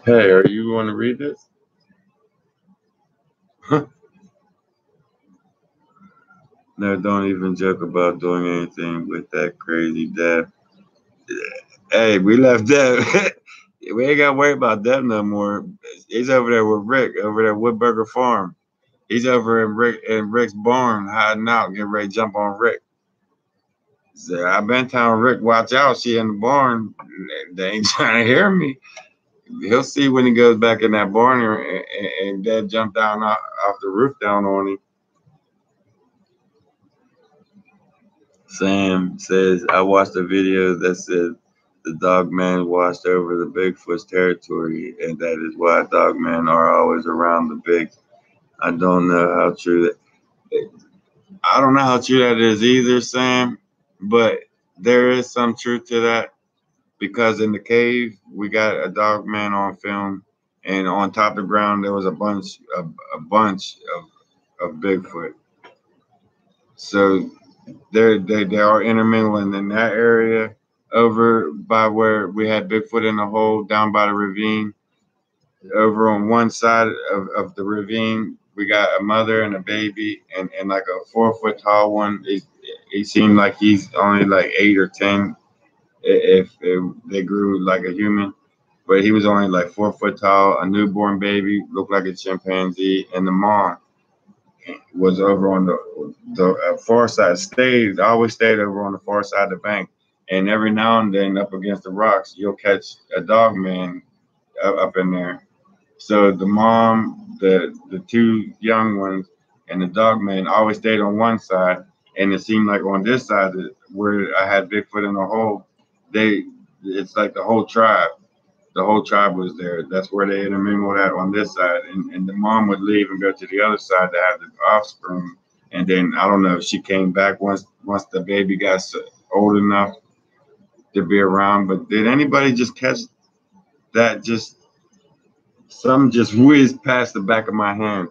Hey, are you going to read this? No, don't even joke about doing anything with that crazy Deb. Hey, we left Deb. We ain't got to worry about Deb no more. He's over there with Rick, over there at Woodburger Farm. He's over in Rick's barn, hiding out, getting ready to jump on Rick. So I've been telling Rick, watch out, she in the barn. They ain't trying to hear me. He'll see when he goes back in that barn and Dad jumped down off the roof down on him. Sam says, I watched a video that said the dog man watched over the Bigfoot's territory, and that is why dog men are always around the big. I don't know how true that. I don't know how true that is either, Sam, but there is some truth to that, because in the cave we got a dog man on film, and on top of the ground there was a bunch of Bigfoot. So they are intermingling in that area. Over by where we had Bigfoot in the hole down by the ravine, over on one side of the ravine, we got a mother and a baby, and like a 4 foot tall one. He seemed like he's only like 8 or 10, if they grew like a human, but he was only like 4 foot tall. A newborn baby looked like a chimpanzee, and the mom was over on the far side. Always stayed over on the far side of the bank, and every now and then up against the rocks, you'll catch a dog man up in there. So the mom, the two young ones, and the dog man always stayed on one side, and it seemed like on this side where I had Bigfoot in the hole, it's like the whole tribe. The whole tribe was there. That's where they intermingled at on this side, and the mom would leave and go to the other side to have the offspring. And then I don't know if she came back once the baby got old enough to be around. But did anybody just catch that? Just some just whizzed past the back of my hand.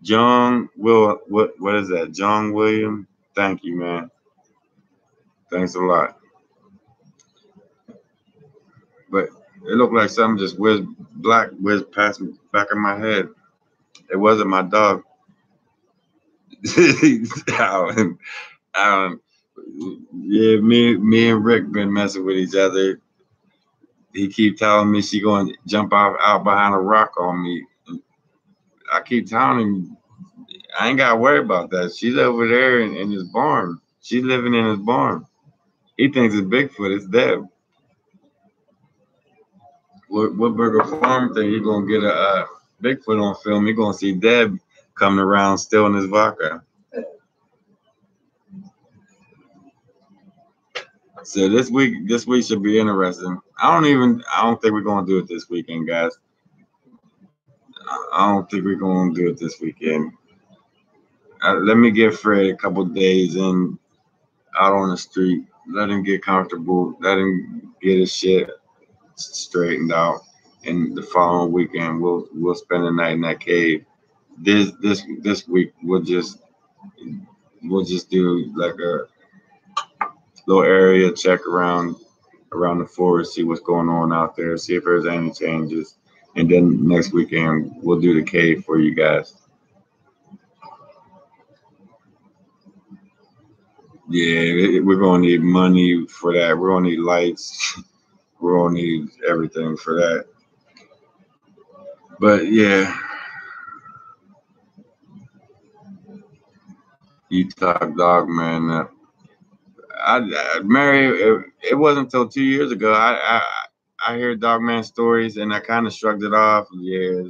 John Will, what is that? John William. Thank you, man. Thanks a lot. but it looked like something just whizzed past the back of my head. It wasn't my dog. Alan, Alan, yeah, me and Rick been messing with each other. He keep telling me she going to jump out behind a rock on me. I keep telling him I ain't got to worry about that. She's over there in his barn. She's living in his barn. He thinks it's Bigfoot. It's Deb. What Burger Farm think he gonna get a Bigfoot on film? He gonna see Deb coming around stealing his vodka. So this week should be interesting. I don't think we're gonna do it this weekend, guys. I don't think we're gonna do it this weekend. Let me give Fred a couple days in out on the street. Let him get comfortable. Let him get his shit straightened out. And the following weekend, we'll spend the night in that cave. This week we'll just do like a little area check around the forest, see what's going on out there, see if there's any changes, and then next weekend we'll do the cave for you guys. Yeah, we're gonna need money for that. We're gonna need lights. We're gonna need everything for that. But yeah, you talk dog, man. Mary, it wasn't until 2 years ago. I hear Dogman stories and I kind of shrugged it off. Yeah,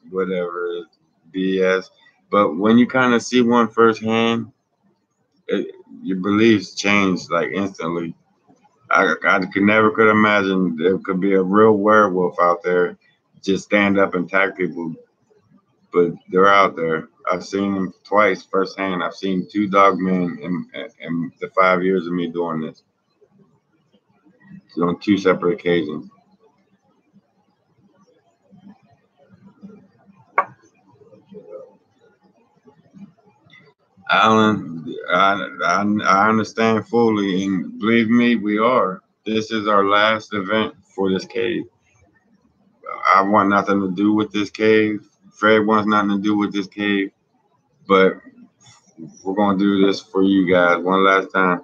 whatever, BS. But when you kind of see one firsthand, your beliefs change like instantly. I could imagine there could be a real werewolf out there, just stand up and attack people, but they're out there. I've seen them twice firsthand. I've seen two dogmen in the 5 years of me doing this, so on two separate occasions. Alan, I understand fully, and believe me, we are. This is our last event for this cave. I want nothing to do with this cave. Fred wants nothing to do with this cave, but we're gonna do this for you guys one last time.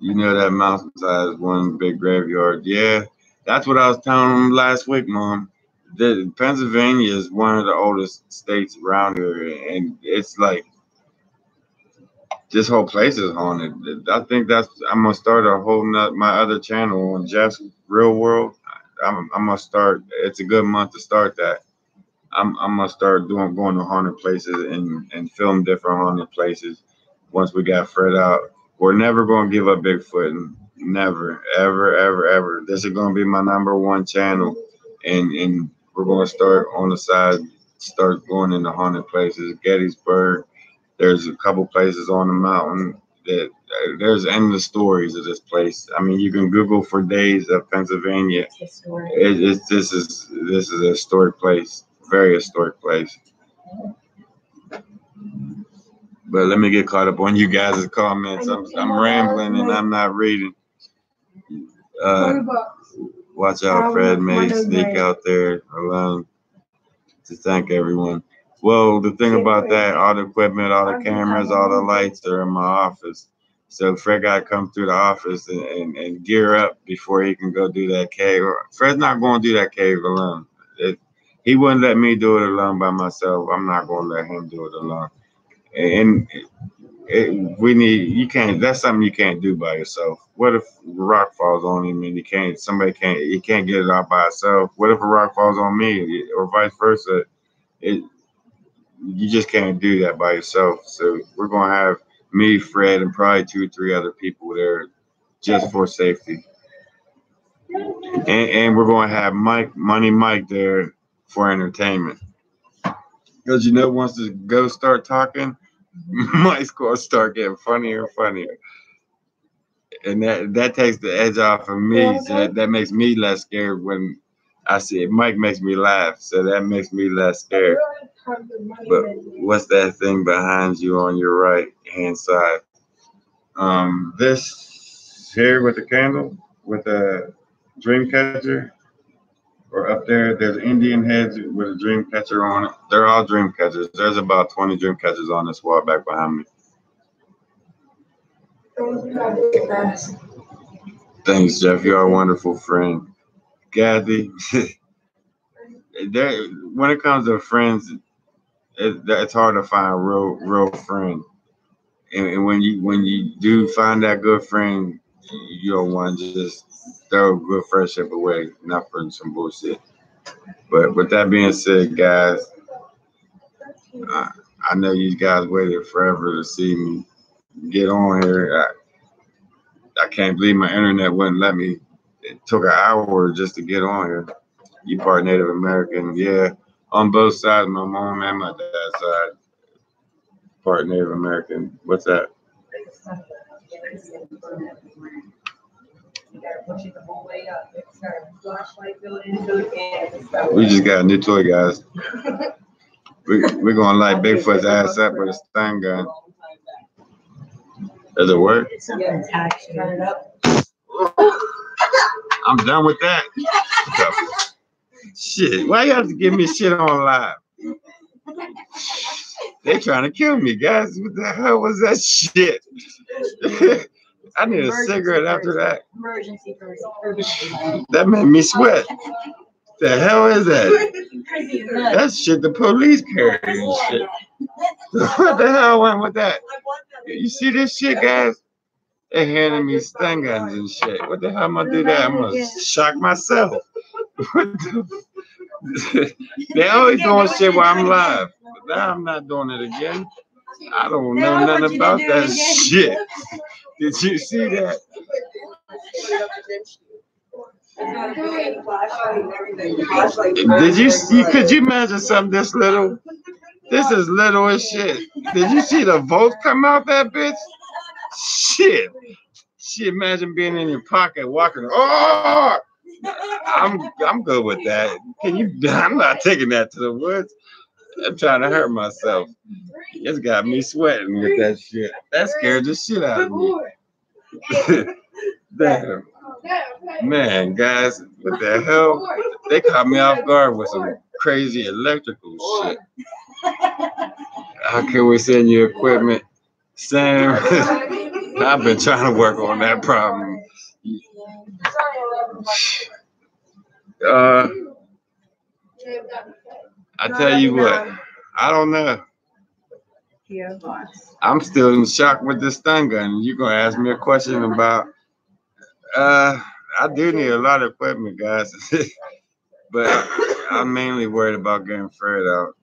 You know that mountainside is one big graveyard. Yeah, that's what I was telling them last week, Mom. Pennsylvania is one of the oldest states around here, and it's like this whole place is haunted. I think I'm gonna start a whole my other channel on Jeff's Real World. I'm gonna start. It's a good month to start that. I'm gonna start going to haunted places and film different haunted places. Once we got Fred out, we're never gonna give up Bigfoot. Never, ever, ever, ever. This is gonna be my #1 channel, and we're gonna start on the side, start going into haunted places. Gettysburg. There's a couple places on the mountain that there's endless stories of this place. I mean, you can Google for days of Pennsylvania. This is a historic place, very historic place. But let me get caught up on you guys' comments. I'm rambling and I'm not reading. Watch out, Fred may sneak out there alone. To thank everyone. Well, the thing about that, all the equipment, all the cameras, all the lights are in my office. So Fred got to come through the office and gear up before he can go do that cave. Fred's not going to do that cave alone. He wouldn't let me do it alone by myself. I'm not going to let him do it alone. And you can't, that's something you can't do by yourself. What if a rock falls on him and he can't get it out by himself? What if a rock falls on me or vice versa? You just can't do that by yourself. So we're going to have me, Fred, and probably 2 or 3 other people there just for safety. And we're going to have Money Mike there for entertainment. Because once the ghosts start talking, Mike's going to start getting funnier and funnier. And that takes the edge off of me. So that makes me less scared when I see it. Mike makes me laugh, so that makes me less scared. But what's that thing behind you on your right hand side? This here with the candle, with a dream catcher, or up there, there's Indian heads with a dream catcher on it. They're all dream catchers. There's about 20 dream catchers on this wall back behind me. Thanks, Jeff. You're a wonderful friend. Kathy, when it comes to friends, it's hard to find a real friend. And when you do find that good friend, you don't want to just throw good friendship away, not for some bullshit. But with that being said, guys, I know you guys waited forever to see me get on here. I can't believe my internet wouldn't let me. It took an hour just to get on here. You part Native American, yeah, on both sides, my mom and my dad's side, part Native American. What's that? We just got a new toy, guys. We're gonna light Bigfoot's ass up with a stun gun. Does it work? I'm done with that. Shit, why you have to give me shit on live? They trying to kill me, guys. What the hell was that shit? I need a cigarette after that. Emergency. That made me sweat. The hell is that? That's shit the police carry and shit. What the hell went with that? You see this shit, guys? They handing me stun guns and shit. What the hell am I do that? I'm gonna shock myself. What the? They always doing shit while I'm live. But now I'm not doing it again. I don't know nothing about that shit. Did you see that? Did you see? Could you imagine something this little? This is little as shit. Did you see the volts come out that bitch? Shit. Shit, imagine being in your pocket walking. Oh, I'm good with that. Can you? I'm not taking that to the woods. I'm trying to hurt myself. It's got me sweating with that shit. That scared the shit out of me. Damn. Man, guys, what the hell? They caught me off guard with some crazy electrical shit. How can we send you equipment? Sam, I've been trying to work on that problem. I tell you what, I don't know. I'm still in shock with this stun gun. You're gonna ask me a question about I do need a lot of equipment, guys. But I'm mainly worried about getting Fred out.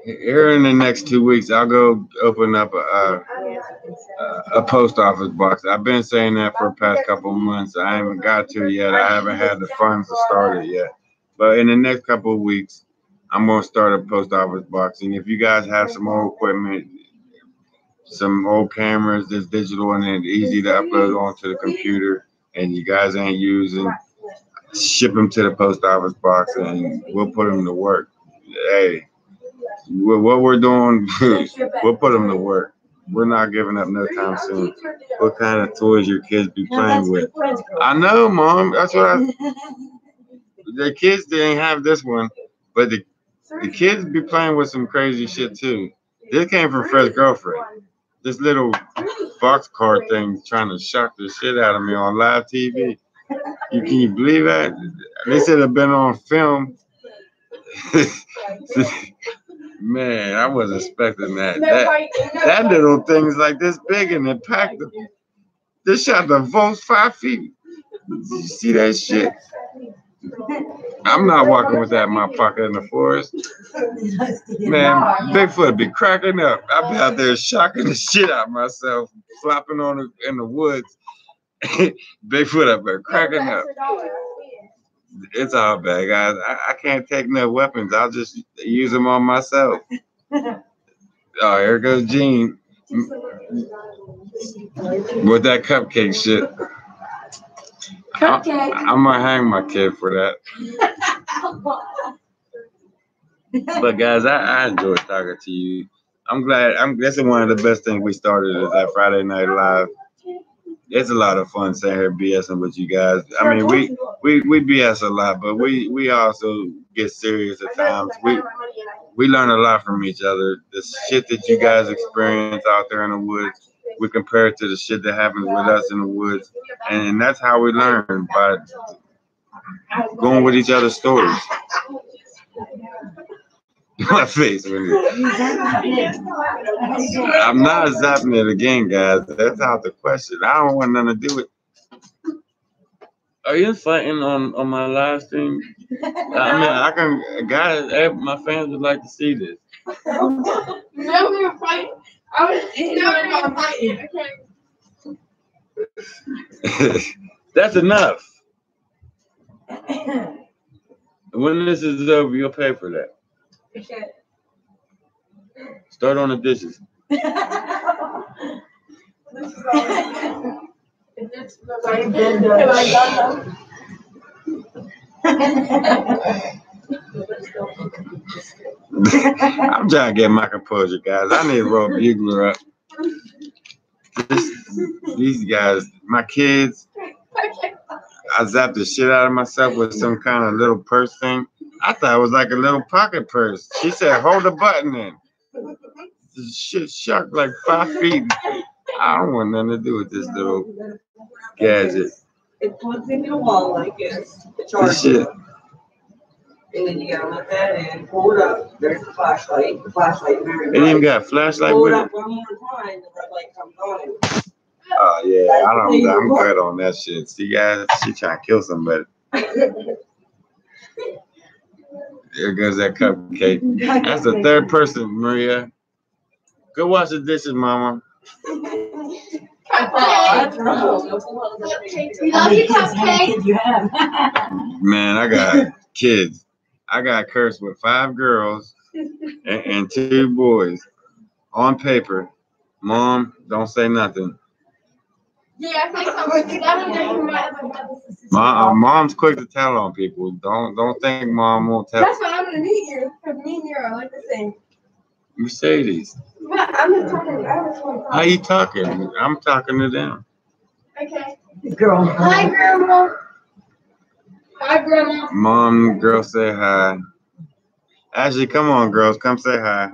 Here in the next 2 weeks, I'll go open up a post office box. I've been saying that for the past couple of months. I haven't got to it yet. I haven't had the funds to start it yet. But in the next couple of weeks, I'm going to start a post office box. And if you guys have some old equipment, some old cameras that's digital and it's easy to upload onto the computer, and you guys ain't using, ship them to the post office box and we'll put them to work. Hey, what we're doing, we'll put them to work. We're not giving up no time soon. What kind of toys your kids be playing with? I know, Mom. That's what the kids didn't have this one, but the kids be playing with some crazy shit too. This came from Fred's girlfriend. This little box car thing trying to shock the shit out of me on live TV. Can you believe that? They said it's been on film. Man, I wasn't expecting that. That little thing's like this big and it packed them. This shot the volts 5 feet. Did you see that shit? I'm not walking with that in my pocket in the forest. Man, Bigfoot be cracking up. I'll be out there shocking the shit out of myself, flopping on in the woods. Bigfoot up there cracking up. It's all bad, guys. I can't take no weapons. I'll just use them on myself. Oh, here goes Gene with that cupcake shit. I'm gonna hang my kid for that. But guys, I enjoy talking to you. I'm glad. That's one of the best things we started is that Friday Night Live. It's a lot of fun sitting here BSing with you guys. I mean, we BS a lot, but we also get serious at times. We learn a lot from each other. The shit that you guys experience out there in the woods, we compare it to the shit that happens with us in the woods, and that's how we learn, by going with each other's stories. My face when I'm not zapping it again, guys. That's out the question. I don't want nothing to do with. Are you fighting on my live stream? I mean, I can, guys. My fans would like to see this. No, we were fighting. I was never fighting. That's enough. When this is over, you'll pay for that. Start on the dishes. I'm trying to get my composure, guys. I need to roll bugler up. These guys, my kids, I zapped the shit out of myself with some kind of little purse thing. I thought it was like a little pocket purse. She said, hold the button in. This shit shucked like 5 feet. I don't want nothing to do with this little gadget. It plugs into the wall like this. The This shit. And then you gotta let that in, pull it up. There's the flashlight. The flashlight. It even got a flashlight Pull with it it. up one more time, the red light comes on. Oh yeah, I'm good on that shit. See guys, she trying to kill somebody. There goes that cupcake. That's the third person, Maria. Go wash the dishes, mama. You love your cupcake. Man, I got kids. I got cursed with 5 girls and 2 boys on paper. Mom, don't say nothing. Yeah, I think so. Mom's quick to tell on people. Don't think mom won't tell. That's what I'm gonna need you. Because me and you are like the same. Mercedes. But I'm just talking. I was talking. How you talking? I'm talking to them. Okay. Girl. Hi, Grandma. Hi, Grandma. Mom, girl, say hi. Ashley, come on, girls, come say hi.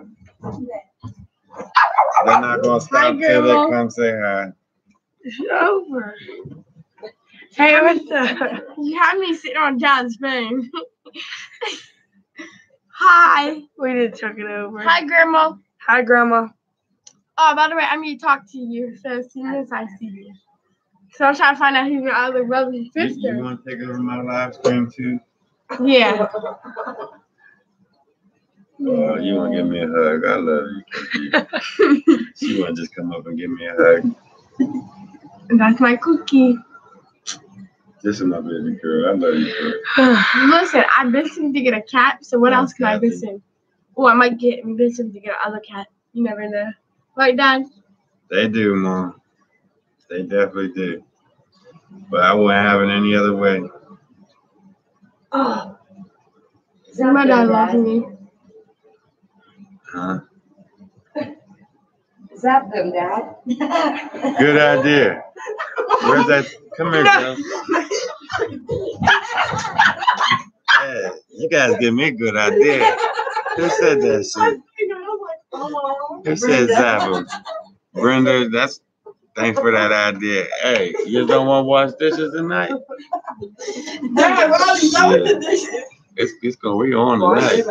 They're not gonna stop till they come say hi. It's over. Hey, what's up? You had me sitting on Dad's phone. Hi. We just took it over. Hi, Grandma. Hi, Grandma. Oh, by the way, I need to talk to you. So as soon as I see you. So I'm trying to find out who's your other brother and sister. You want to take over my live stream too? Yeah. Oh, you want to give me a hug? I love you. She want to just come up and give me a hug. And that's my cookie. This is my baby girl. I love you, girl. Listen, I've been to get a cat, so what else can I listen? Oh, I might get Vincent to get another cat. You never know. Right, Dad? They do, Mom. They definitely do. But I wouldn't have it any other way. Oh. My dad loves me. Huh? Zap them, Dad. Good idea. Where's that? Come here, girl. Yeah, you guys give me a good idea. Who said that shit? Who said zap them? Brenda, thanks for that idea. Hey, you don't want to wash dishes tonight? It's gonna be on tonight.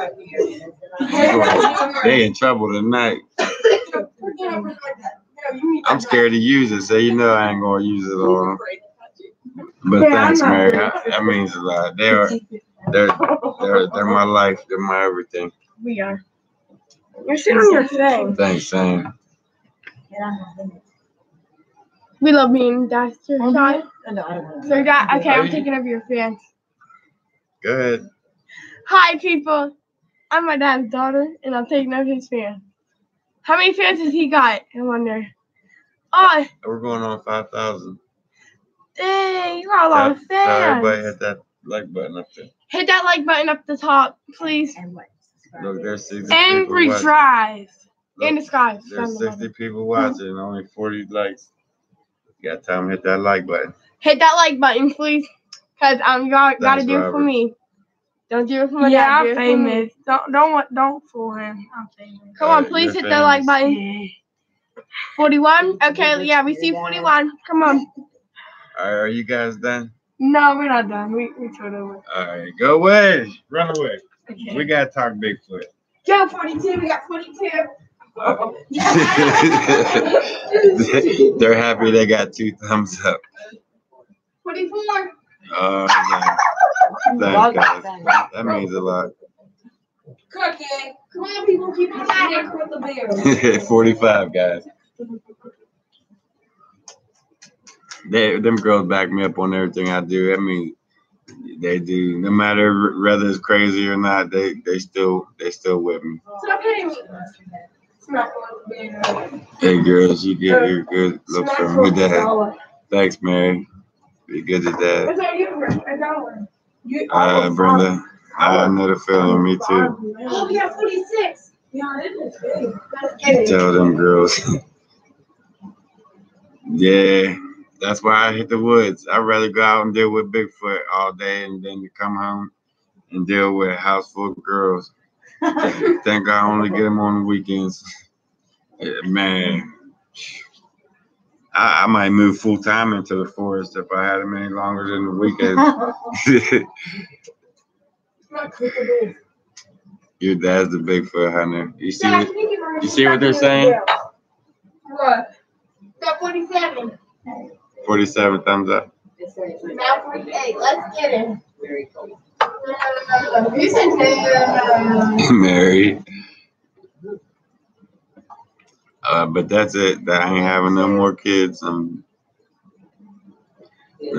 They in trouble tonight. I'm scared to use it, so you know I ain't gonna use it on them. But thanks, Mary. That means a lot. They're my life. They're my everything. We are. You're sitting on your thing. Thanks, Sam. We love being Dad's side. So Dad, okay, I'm taking over your fans. Go ahead. Hi, people. I'm my dad's daughter, and I'm taking over his fans. How many fans has he got? I wonder. Oh, We're going on 5,000. dang, you got a lot of Tell fans. everybody hit that like button up there. Hit that like button up the top, please. Look, there's 6 And people watching. retries. In the sky. There's 60 people watching, only 40 likes. You gotta tell them hit that like button. Hit that like button, please. Cause y'all gotta do it for me. Don't do it for my dad. Yeah, I'm famous. Don't fool him. I'm famous. Come on, please hit that like button. Yeah. 41. Okay, yeah, we see 41. Come on. All right, are you guys done? No, we're not done. We told over. All right, go away. Run away. Okay. We gotta talk Bigfoot. Go 42. We got 42. They're happy they got 2 thumbs up. 24. Oh, thanks, guys. That means a lot. Cookie. Come on, people. Keep it back with the beer. 45, guys. Them girls back me up on everything I do. I mean, they do. No matter whether it's crazy or not, they still with me. Hey girls, you get your good looks from your dad. Thanks, Mary. Be good to dad. Brenda, I know the feeling. Me too. Oh, we have 46. Tell them girls. Yeah. That's why I hit the woods. I'd rather go out and deal with Bigfoot all day and then come home and deal with a house full of girls. Thank God I only get them on the weekends. Yeah, man, I might move full time into the forest if I had them any longer than the weekends. Your dad's the Bigfoot hunter. You see what they're saying? What? Got 47. 47 thumbs up. Now 48. Let's get it. Very cool. Mary. But that's it. I ain't having no more kids. No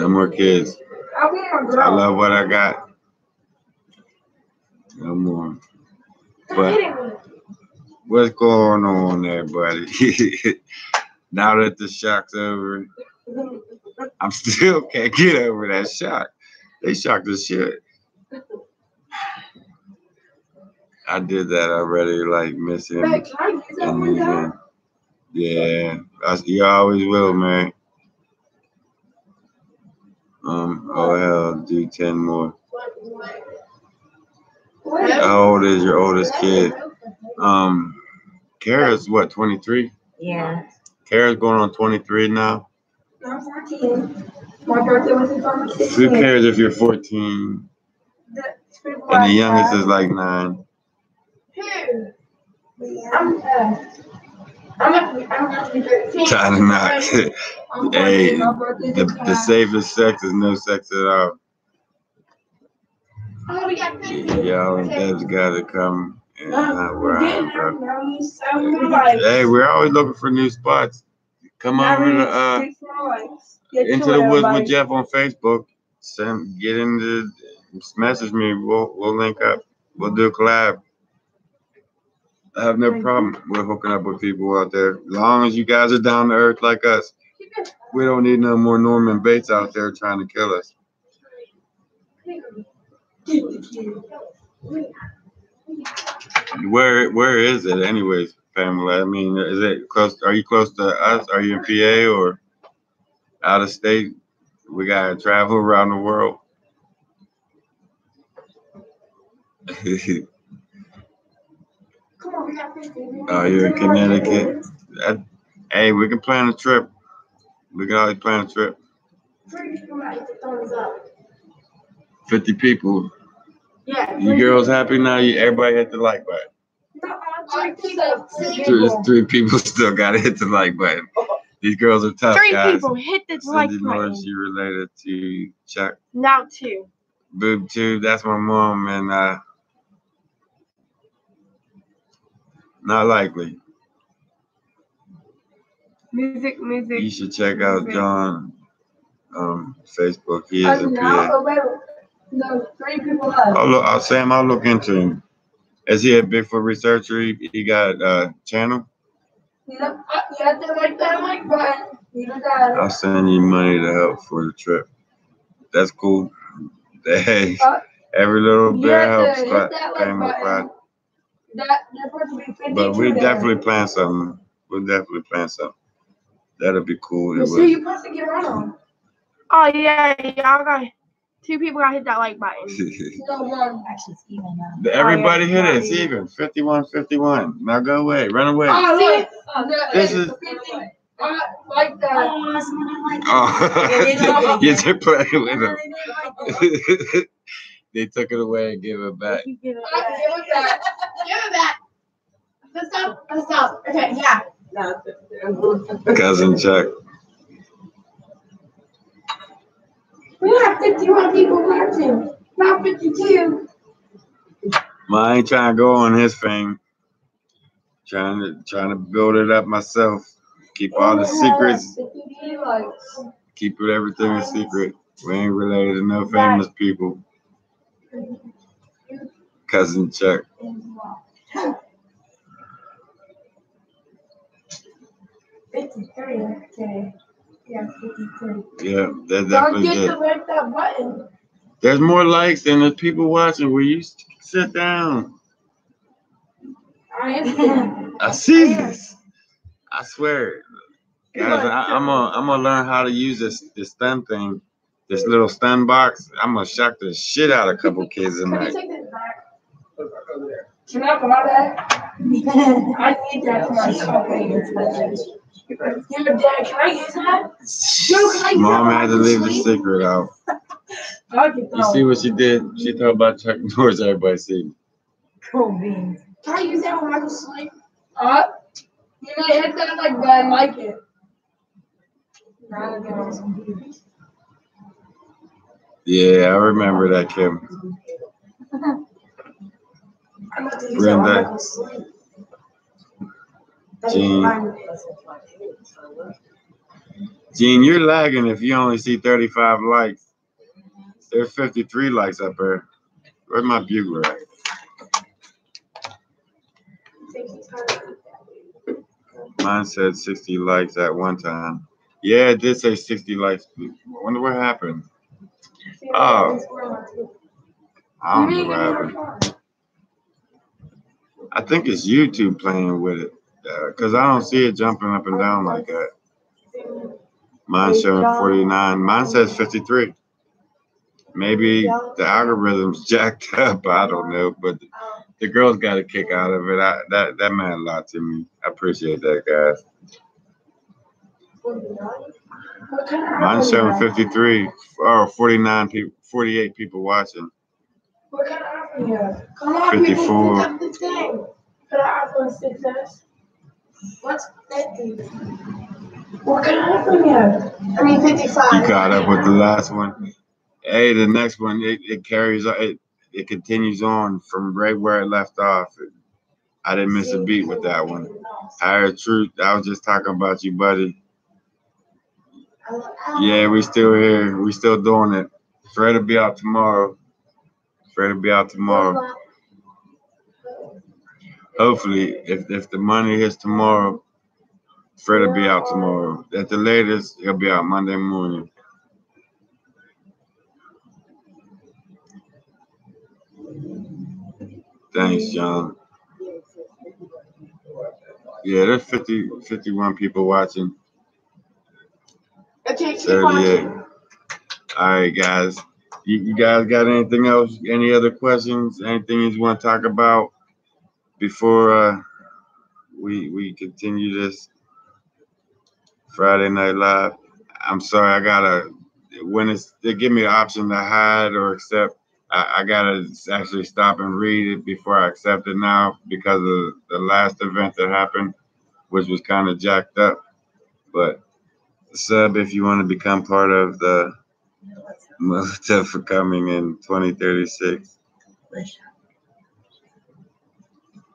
more kids. I love what I got. No more. But what's going on there, buddy? Now that the shock's over, I'm still can't get over that shock. They shocked the shit. I did that already, like missing him. And yeah, you always will, man. Oh hell, do 10 more. How old is your oldest kid? Kara's what, 23? Yeah. Kara's going on 23 now. I'm 14. My birthday was on 16. Who cares if you're 14? And the youngest is like 9. I'm 13. Trying to not. Hey, the safest sex is no sex at all. Y'all and Deb's got to come and not where I am, bro. Hey, we're always looking for new spots. Come over to Into the Woods with Jeff on Facebook. Message me. We'll link up. We'll do a collab. I have no problem with hooking up with people out there. As long as you guys are down to earth like us. We don't need no more Norman Bates out there trying to kill us. Where is it anyways, Pamela? I mean, is it close? Are you close to us? Are you in PA or out of state? We gotta travel around the world. Oh, you're in Connecticut? Hey, we can plan a trip. We can always plan a trip. 50 people. Yeah. You girls happy now? Everybody hit the like button. Three people still got to hit the like button. These girls are tough, guys. 3 people hit the like button. Norris, you related to Chuck? Now 2. Boob 2, that's my mom, and not likely. Music. You should check out John Facebook. He is in PA. No, 3 people left. Sam, I'll look into him. Is he a Bigfoot researcher? He got a channel? Yep. You have to like that like button. I'll send you money to help for the trip. That's cool. Hey, every little bit helps. But we definitely plan something. We'll definitely plan something. That'll be cool. You see, you supposed to get on. Oh yeah, y'all got 2 people got hit that like button. No, 1. Actually, it's even now. Everybody hit it. It's even. 51-51. Now go away. Run away. Oh, look. This is. Like that. Oh, you just playing with them. They took it away and gave it back. Give it back. Give it back. Let's stop. Okay, yeah. Cousin Chuck. We have 51 people watching, not 52. Well, I ain't trying to go on his thing. Trying to build it up myself. Keep all the secrets. Keep it everything a secret. We ain't related to no famous people. Cousin Chuck. Okay. Yeah, 53. Yeah, that's definitely good. Don't forget to like that button. There's more likes than there's people watching. Will you sit down? I see this. I swear. Guys, I'm gonna learn how to use this stun thing, this little stun box. I'm gonna shock the shit out of a couple kids tonight. Can you take this back? Can I buy that? I need that for my shopping. Dad, can I use that? Mom had to leave the secret out. You see what she did? She thought about Chuck Norris. Everybody see. Cool beans. Can I use that when I go sleep? You know, it sounds like that. I like it. Yeah, I remember that, Kim. Brenda. Gene, you're lagging if you only see 35 likes. There's 53 likes up there. Where's my bugler at? Mine said 60 likes at one time. Yeah, it did say 60 likes. I wonder what happened. Oh. I don't know what happened. I think it's YouTube playing with it. Because I don't see it jumping up and down like that. Mine's showing 49. Mine says 53. Maybe the algorithm's jacked up. I don't know. But the girls got a kick out of it. That meant a lot to me. I appreciate that, guys. Mine's showing 53 or 49 people, 48 people watching. What kind of iPhone you have? Come on, 54. People, pick up the thing. What kind of iPhone 6S? What's 50? What kind of iPhone you have? I mean, 55. You caught up with the last one. Hey, the next one, it carries, it continues on from right where it left off. I didn't miss a beat with that one. I heard truth. I was just talking about you, buddy. Yeah, we still here. We still doing it. Fred will be out tomorrow. Hopefully, if the money hits tomorrow, Fred will be out tomorrow. At the latest, he'll be out Monday morning. Thanks, John. Yeah, there's 51 people watching. 38. All right, guys. You guys got anything else? Any other questions? Anything you want to talk about before we continue this Friday Night Live? I'm sorry, when they give me an option to hide or accept, I gotta actually stop and read it before I accept it now because of the last event that happened, which was kind of jacked up. But sub if you want to become part of the militia for coming in 2036.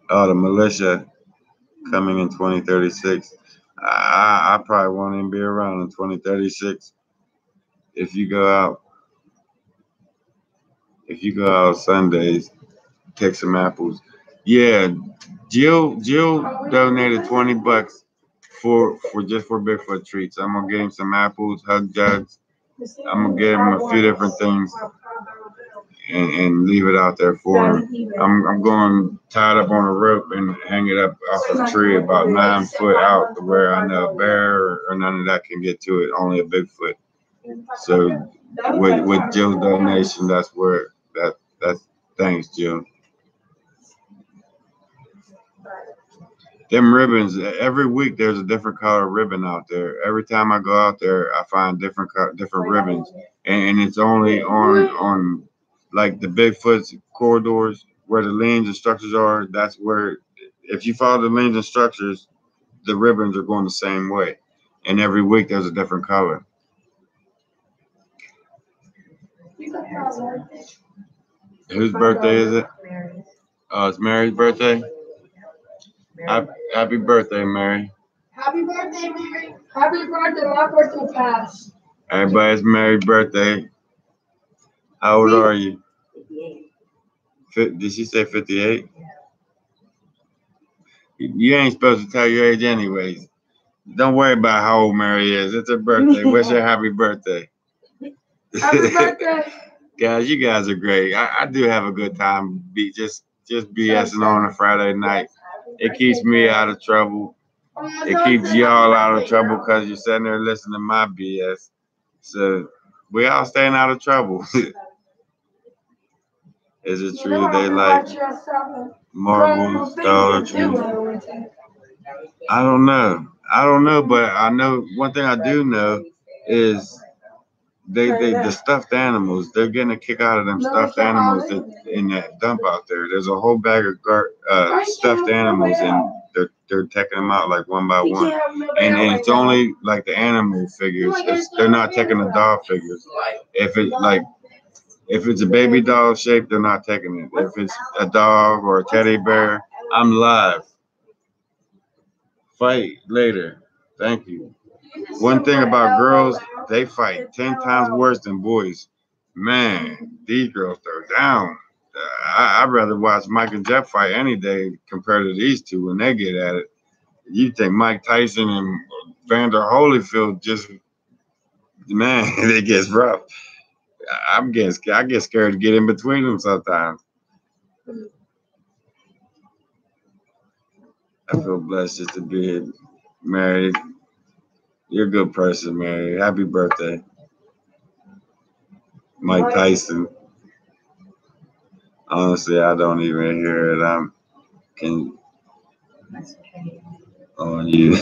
Oh, the militia coming in 2036. I probably won't even be around in 2036. If you go out Sundays, take some apples. Yeah, Jill donated $20 for Bigfoot treats. I'm gonna get him some apples, hug jugs. I'm gonna get him a few different things. and leave it out there for him. I'm going tie it up on a rope and hang it up off a tree about 9 foot out to where I know a bear or none of that can get to it, only a Bigfoot. So with Jill's donation, that's where that's thanks, Jill. Them ribbons, every week there's a different color ribbon out there. Every time I go out there, I find different ribbons, and it's only on like the Bigfoot's corridors where the lanes and structures are. That's where, if you follow the lanes and structures, the ribbons are going the same way, and every week there's a different color. Whose birthday is it? Oh, it's Mary's birthday. Happy birthday, Mary. Happy birthday, Mary. Happy birthday. My birthday passed. Everybody's Mary's birthday. How old are you? 58. Did she say 58? You ain't supposed to tell your age anyways. Don't worry about how old Mary is. It's her birthday. Wish her happy birthday. Happy birthday. Guys, you guys are great. I do have a good time. Just BSing on a Friday night. It keeps me out of trouble. It keeps y'all out of trouble because you're sitting there listening to my BS. So we all staying out of trouble. Is it true they like Marvel, Dollar Tree? I don't know, but I know one thing I do know is the stuffed animals. They're getting a kick out of them stuffed animals in that dump out there. There's a whole bag of stuffed animals, and they're taking them out like one by one. And it's only like the animal figures. They're not taking the doll figures. If it's a baby doll shape, they're not taking it. If it's a dog or a teddy bear, I'm live. Fight later. Thank you. One thing about girls, they fight 10 times worse than boys. Man, these girls throw down. I'd rather watch Mike and Jeff fight any day compared to these two when they get at it. You think Mike Tyson and Vander Holyfield just, man, it gets rough. I get scared to get in between them sometimes. I feel blessed just to be married. You're a good person, Mary. Happy birthday. Mike Tyson. Honestly, I don't even hear it. On you.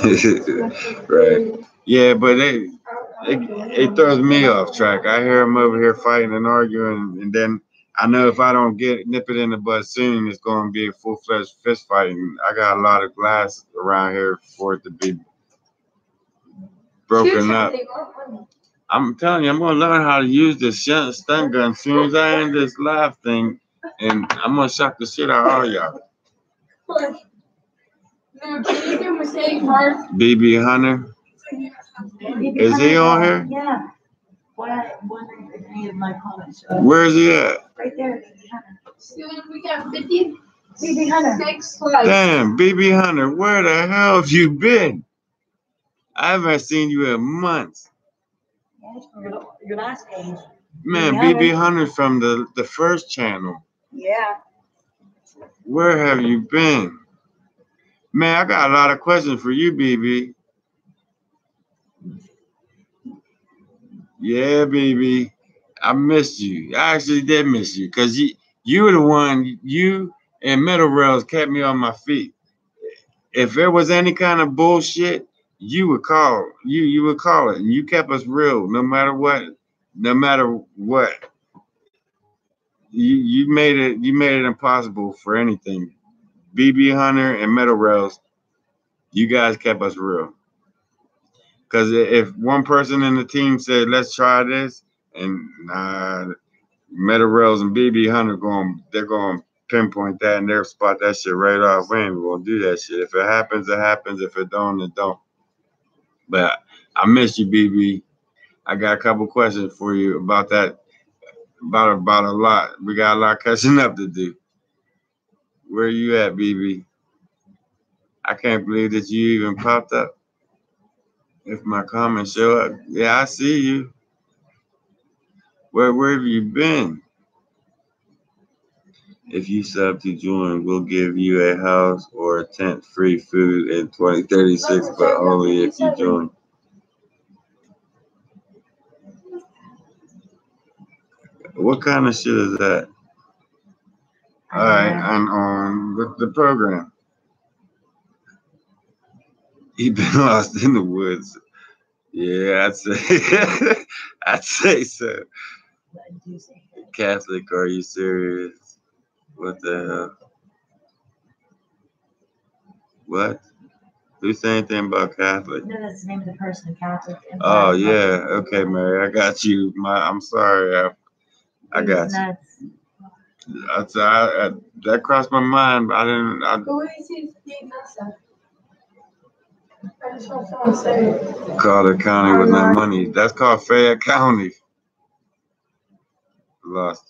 Right. Yeah, but it throws me off track. I hear them over here fighting and arguing, and then I know if I don't nip it in the bud soon, it's going to be a full-fledged fist fight. And I got a lot of glass around here for it to be broken up. I'm telling you, I'm going to learn how to use this stun gun as soon as I end this live thing, and I'm going to shock the shit out of all y'all. BB Hunter? Is he on here? Yeah. Any of my comments. Where is he at? Right there. We got 50. BB Hunter. 6 likes. Damn, BB Hunter, where the hell have you been? I haven't seen you in months. Your last page. Man, BB Hunter from the first channel. Yeah. Where have you been? Man, I got a lot of questions for you, BB. Yeah, BB. I missed you. I actually did miss you because you were the one, you and Metal Rails kept me on my feet. If there was any kind of bullshit, you would call. You would call it, and you kept us real no matter what. No matter what. You made it impossible for anything. BB Hunter and Metal Rails, you guys kept us real. Because if one person in the team said, let's try this, and Metal Rails and BB Hunter they're going to pinpoint that and they'll spot that shit right off. We ain't going to do that shit. If it happens, it happens. If it don't, it don't. But I miss you, BB. I got a couple questions for you about that, about a lot. We got a lot catching up to do. Where you at, BB? I can't believe that you even popped up. If my comments show up, yeah, I see you. Where have you been? If you sub to join, we'll give you a house or a tent, free food in 2036, but only if you join. What kind of shit is that? All right, I'm on with the program. He been lost in the woods. Yeah, I'd say, I'd say so. Catholic, are you serious? What the hell? What? Who said anything about Catholic? No, that's the name of the person, Catholic. Oh yeah, okay, Mary, I got you. I'm sorry, I got you. That crossed my mind, but I didn't. Who is he? I just want someone to say it. Called a county with no money. That's called Fayette County. Lost.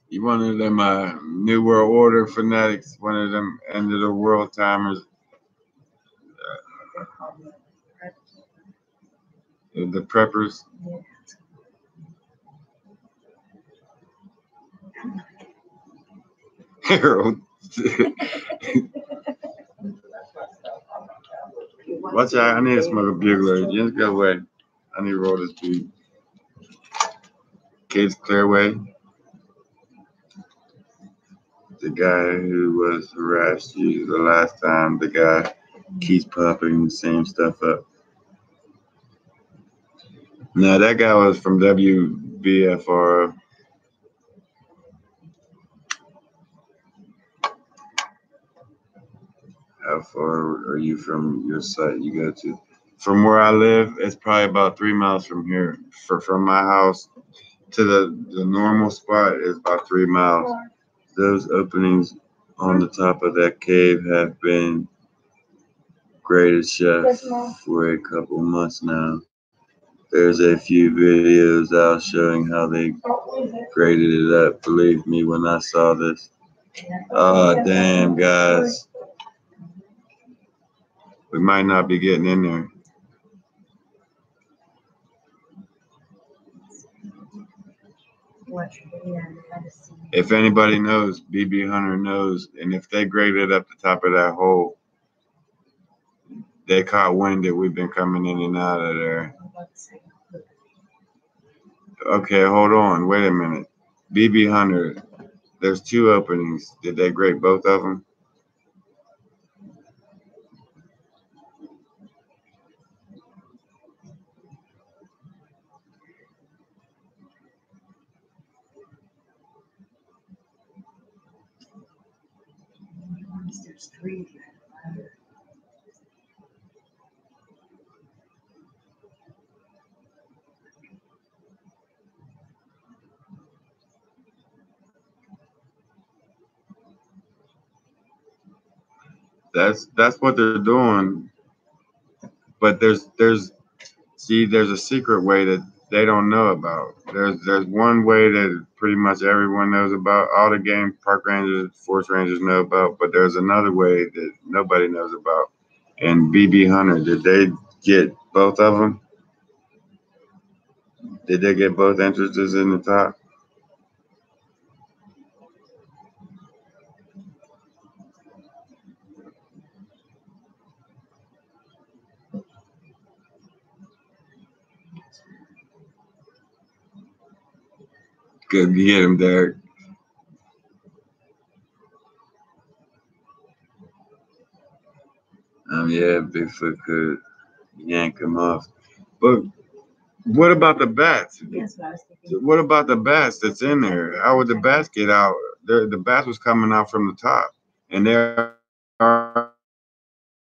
You one of them New World Order fanatics, one of them end of the world timers. The preppers. Harold. Watch out, I need to smoke a bugler. Just go away. I need to roll this dude. Kids clear away. The guy who was harassed you the last time, the guy keeps popping the same stuff up. No, that guy was from WBFR. How far are you from your site you go to? From where I live, it's probably about 3 miles from here. From my house to the normal spot is about 3 miles. Those openings on the top of that cave have been graded, chef, for a couple months now. There's a few videos out showing how they graded it up. Believe me, when I saw this. Oh, damn, guys. We might not be getting in there. If anybody knows, BB Hunter knows, and if they graded up the top of that hole, they caught wind that we've been coming in and out of there. Okay, hold on. Wait a minute. BB Hunter, there's 2 openings. Did they grade both of them? There's 3. That's what they're doing. But there's a secret way that they don't know about. There's one way that pretty much everyone knows about. All the game park rangers, forest rangers know about, but there's another way that nobody knows about. And BB Hunter, did they get both of them? Did they get both entrances in the top? Good to get him, Derek. Yeah, Bigfoot could yank him off. But what about the bats? Yes, what I was thinking. What about the bats that's in there? How would the bats get out? The bats was coming out from the top, and they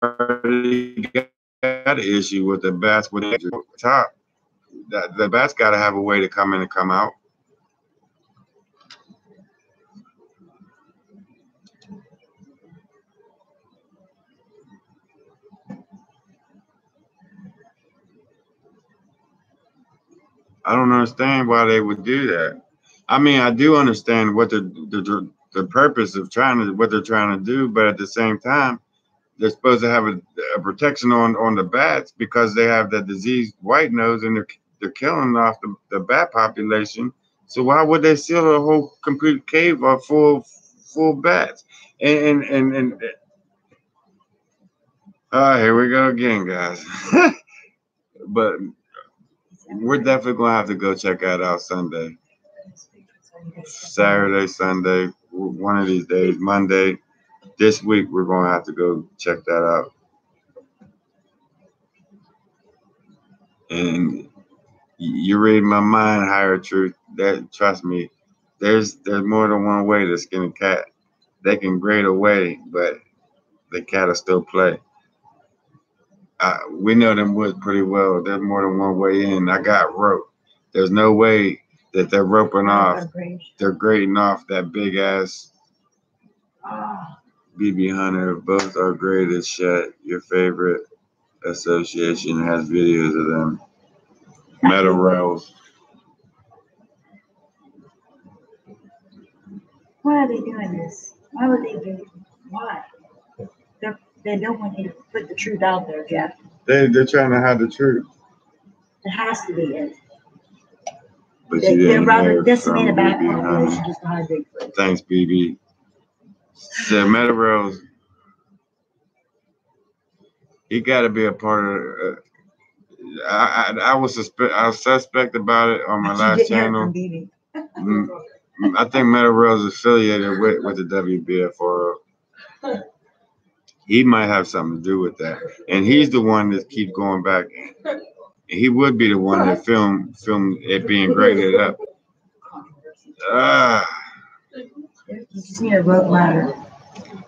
already got an issue with the bats with the top. The bats got to have a way to come in and come out. I don't understand why they would do that. I mean, I do understand what the purpose of what they're trying to do, but at the same time, they're supposed to have a protection on the bats because they have the diseased white nose and they're killing off the bat population. So why would they seal a whole complete cave of full bats? And here we go again, guys. But we're definitely gonna have to go check that out Sunday, Saturday, Sunday, one of these days, Monday. This week we're gonna have to go check that out. And you read my mind, higher truth. That trust me, there's more than one way to skin a cat. They can grade away, but the cat will still play. We know them woods pretty well. There's more than one way in. I got rope. There's no way that they're roping off. They're grading off that big ass BB Hunter. Both are graded shut. Your favorite association has videos of them. Metal rails. Why are they doing this? Why would they do it? Why? They don't want you to put the truth out there, Jeff. They're trying to hide the truth. It has to be it. But they're rather decimated a bat population just to hide Bigfoot. Thanks, BB. So Metal rails. He got to be a part of. I was suspect about it on my last channel. I think Metal Rail is affiliated with the WBFR. He might have something to do with that, and he's the one that keeps going back. He would be the one that filmed it being graded up. You just need a rope ladder.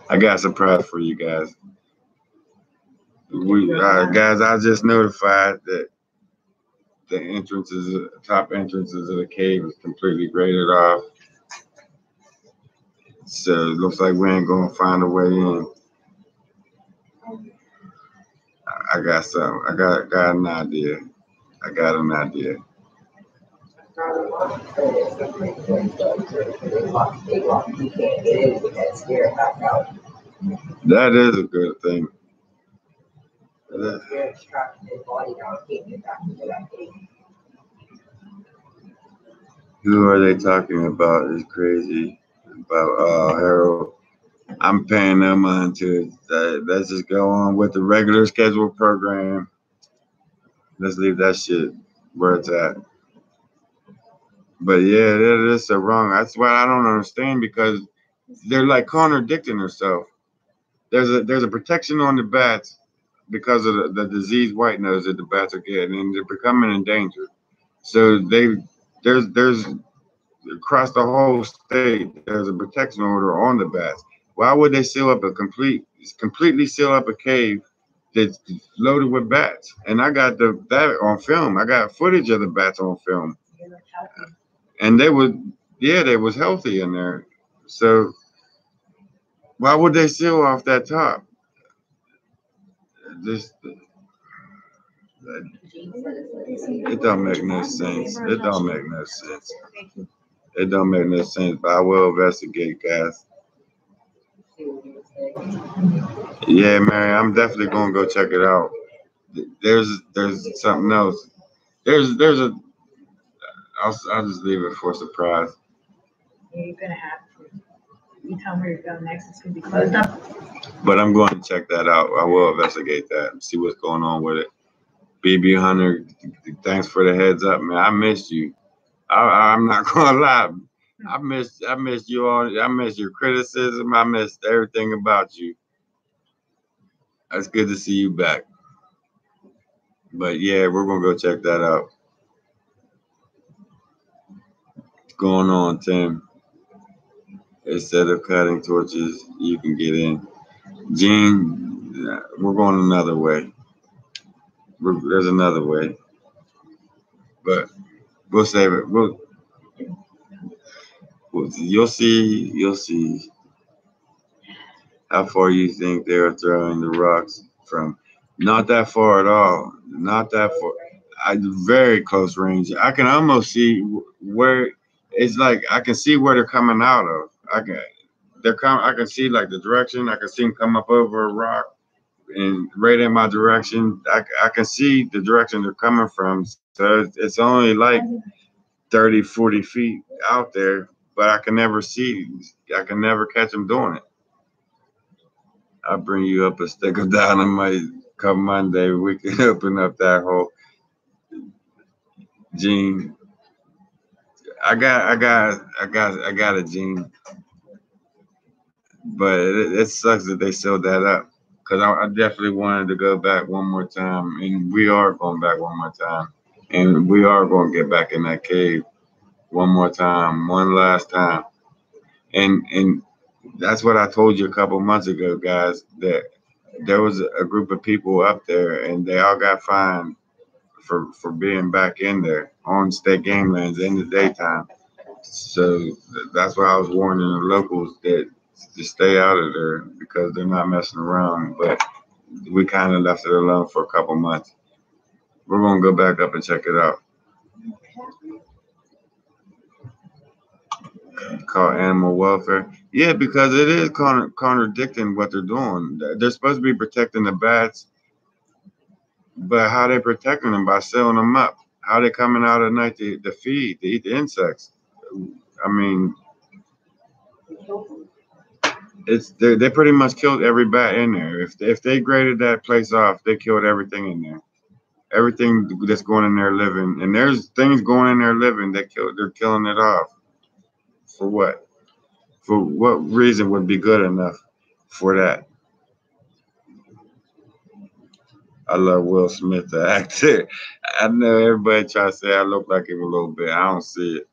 I got a surprise for you guys. Guys, I just notified that the top entrances of the cave is completely graded off. So it looks like we ain't gonna find a way in. I got something. I got an idea. I got an idea. That is a good thing. Who are they talking about? It's crazy. About Harold. I'm paying no mind to it. Let's just go on with the regular scheduled program. Let's leave that shit where it's at. But yeah, that is so wrong. That's why I don't understand, because they're like contradicting themselves. There's a protection on the bats because of the diseased white nose that the bats are getting, and they're becoming endangered. So there's across the whole state, there's a protection order on the bats. Why would they completely seal up a cave that's loaded with bats? And I got that on film. I got footage of the bats on film. And they was healthy in there. So why would they seal off that top? It don't make no sense. It don't make no sense. It don't make no sense, but I will investigate, guys. Yeah, Mary, I'm definitely gonna go check it out. There's something else. I'll just leave it for a surprise. Yeah, you're gonna have to. You tell me where you're going next, it's gonna be closed up. But I'm going to check that out. I will investigate that and see what's going on with it. BB Hunter, thanks for the heads up, man. I missed you. I'm not gonna lie. I missed you all. I missed your criticism. I missed everything about you. It's good to see you back. But yeah, we're gonna go check that out. What's going on, Tim? Instead of cutting torches, you can get in. Gene, we're going another way. There's another way, but we'll save it. You'll see how far you think they're throwing the rocks from. Not that far at all. Not that far. Very close range. I can almost see where it's like. I can see where they're coming out of. I can see like the direction. I can see them come up over a rock. and right in my direction. I can see the direction they're coming from. So it's only like 30, 40 feet out there, but I can never catch them doing it. I'll bring you up a stick of dynamite come Monday. We can open up that hole. Gene, I got a Gene, but it sucks that they sealed that up because I definitely wanted to go back one more time, and we are going back one more time, and we are going to get back in that cave one more time, one last time, and that's what I told you a couple months ago, guys, that there was a group of people up there, and they all got fined for being back in there on state game lands in the daytime. So that's why I was warning the locals that to stay out of there because they're not messing around. But we kind of left it alone for a couple months. We're gonna go back up and check it out. Called animal welfare. Yeah, because it is contradicting what they're doing. They're supposed to be protecting the bats, but how they protecting them? By sealing them up. How they coming out at night to feed, to eat the insects? I mean, they pretty much killed every bat in there. If they graded that place off, they killed everything in there. Everything that's going in there living, and there's things going in there living. They're killing it off. For what? For what reason would be good enough for that? I love Will Smith, the actor. I know everybody try to say I look like him a little bit. I don't see it.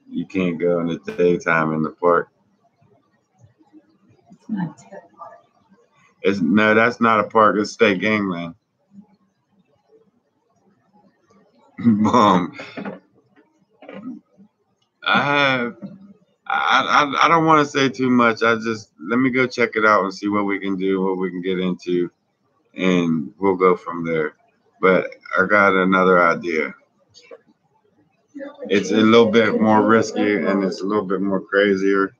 You can't go in the daytime in the park. No, that's not a park. It's state gangland. I don't want to say too much. Let me go check it out and see what we can do, what we can get into, and we'll go from there. But I got another idea. It's a little bit more risky and it's a little bit more crazier,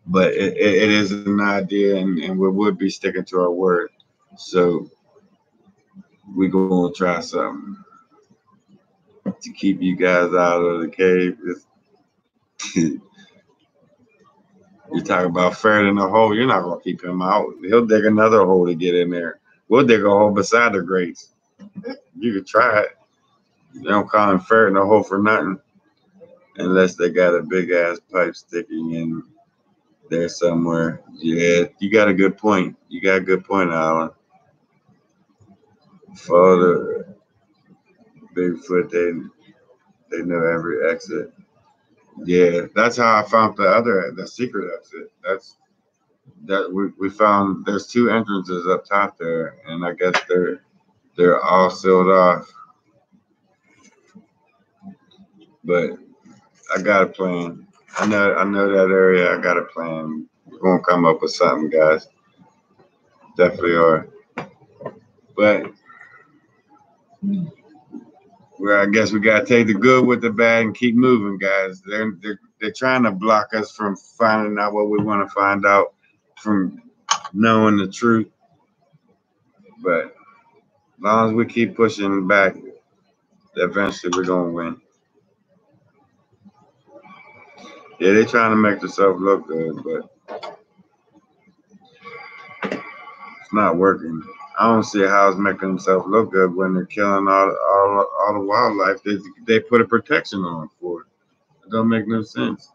but it is an idea, and we would be sticking to our word. So we're going to try something to keep you guys out of the cave. You talk about ferreting a hole, you're not going to keep him out. He'll dig another hole to get in there. We'll dig a hole beside the grates. You can try it. They don't call him ferreting a hole for nothing unless they got a big-ass pipe sticking in there somewhere. Yeah, you got a good point. You got a good point, Alan. For the Bigfoot, they know every exit. Yeah, that's how I found the secret exit. We found there's two entrances up top there, and I guess they're all sealed off. But I got a plan. I know that area. I got a plan. We're gonna come up with something, guys. Definitely are. But well, I guess we gotta take the good with the bad and keep moving, guys. They're trying to block us from finding out what we want to find out, from knowing the truth. But as long as we keep pushing back, eventually we're gonna win. Yeah, they're trying to make themselves look good, but it's not working. I don't see how it's making themselves look good when they're killing all the wildlife. They put a protection on for it. It don't make no sense.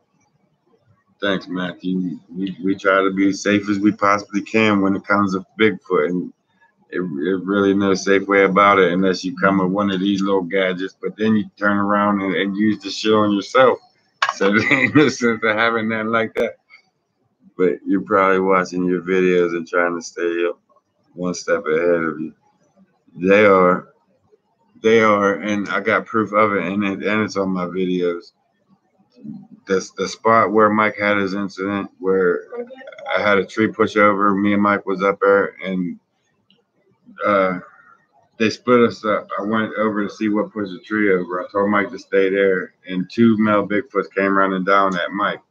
Thanks, Matthew. We try to be as safe as we possibly can when it comes to Bigfoot, and it really no safe way about it unless you come with one of these little gadgets. But then you turn around and use the shit on yourself. So there ain't no sense of having nothing like that. But you're probably watching your videos and trying to stay one step ahead of you. They are, and I got proof of it, and it's on my videos. The spot where Mike had his incident, where I had a tree push over, me and Mike was up there, and they split us up. I went over to see what pushed the tree over. I told Mike to stay there, and two male Bigfoots came running down at Mike.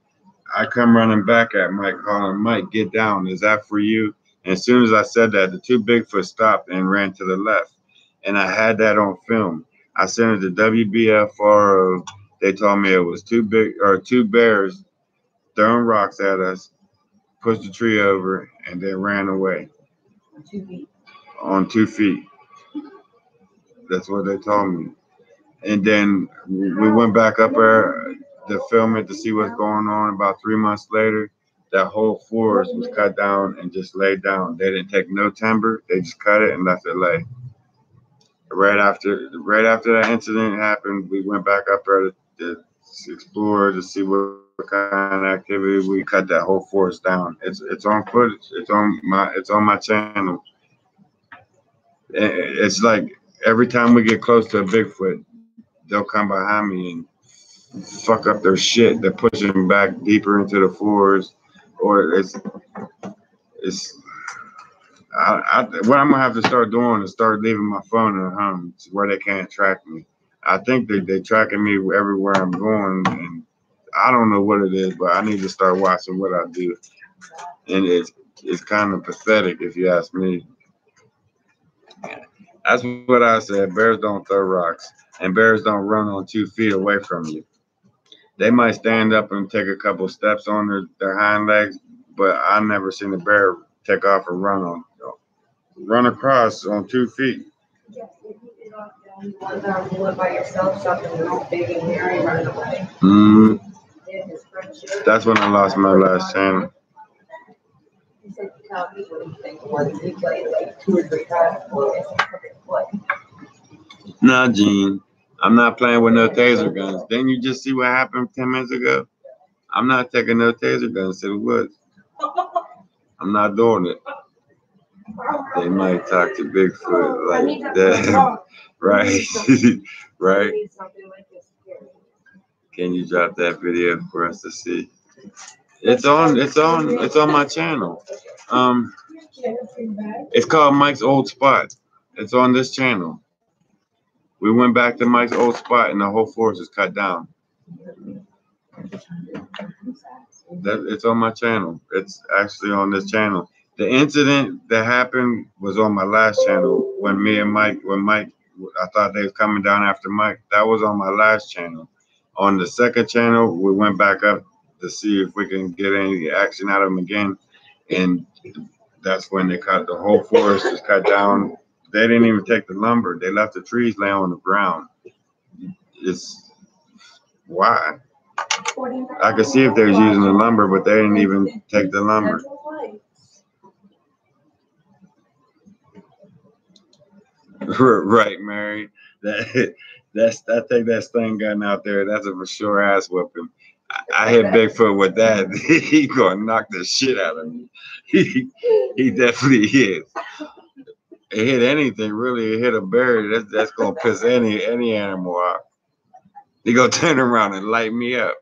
I come running back at Mike, calling, Mike, get down. Is that for you? And as soon as I said that, the two Bigfoot stopped and ran to the left. And I had that on film. I sent it to WBFR. They told me it was two bears throwing rocks at us, pushed the tree over, and then ran away. On 2 feet. That's what they told me. And then we went back up there to film it to see what's going on. About 3 months later, that whole forest was cut down and just laid down. They didn't take no timber. They just cut it and left it lay. Right after that incident happened, we went back up there to explore to see what kind of activity. We cut that whole forest down. It's on footage. It's on my channel. It's like every time we get close to a Bigfoot, they'll come behind me and fuck up their shit. They're pushing back deeper into the forest, or what I'm gonna have to start doing is start leaving my phone at home where they can't track me. I think they're tracking me everywhere I'm going, and I don't know what it is, but I need to start watching what I do. And it's kind of pathetic if you ask me. That's what I said. Bears don't throw rocks, and bears don't run on 2 feet away from you. They might stand up and take a couple steps on their hind legs, but I never seen a bear take off and run across on 2 feet. One time you went by yourself, something real big and hairy running away. That's when I lost my last channel. He said, "Tell me what you think was he played like 2 or 3 times for it." Nah, Gene, I'm not playing with no taser guns. Didn't you just see what happened 10 minutes ago? I'm not taking no taser guns to the woods. I'm not doing it. They might talk to Bigfoot like that. Right. Right. Can you drop that video for us to see? It's on my channel. It's called Mike's Old Spot. It's on this channel. We went back to Mike's old spot and the whole forest is cut down. It's on my channel. It's actually on this channel. The incident that happened was on my last channel when Mike, I thought they was coming down after Mike. That was on my last channel. On the second channel, we went back up to see if we can get any action out of them again. And that's when they cut the whole forest is cut down. They didn't even take the lumber. They left the trees lay on the ground. It's why? I could see if they was using the lumber, but they didn't even take the lumber. Right, Mary. I think that sling gun out there, that's a for sure ass whooping. I hit Bigfoot with that. He gonna knock the shit out of me. He definitely is. It hit anything, really. It hit a bear. That's gonna piss any animal off. He gonna turn around and light me up.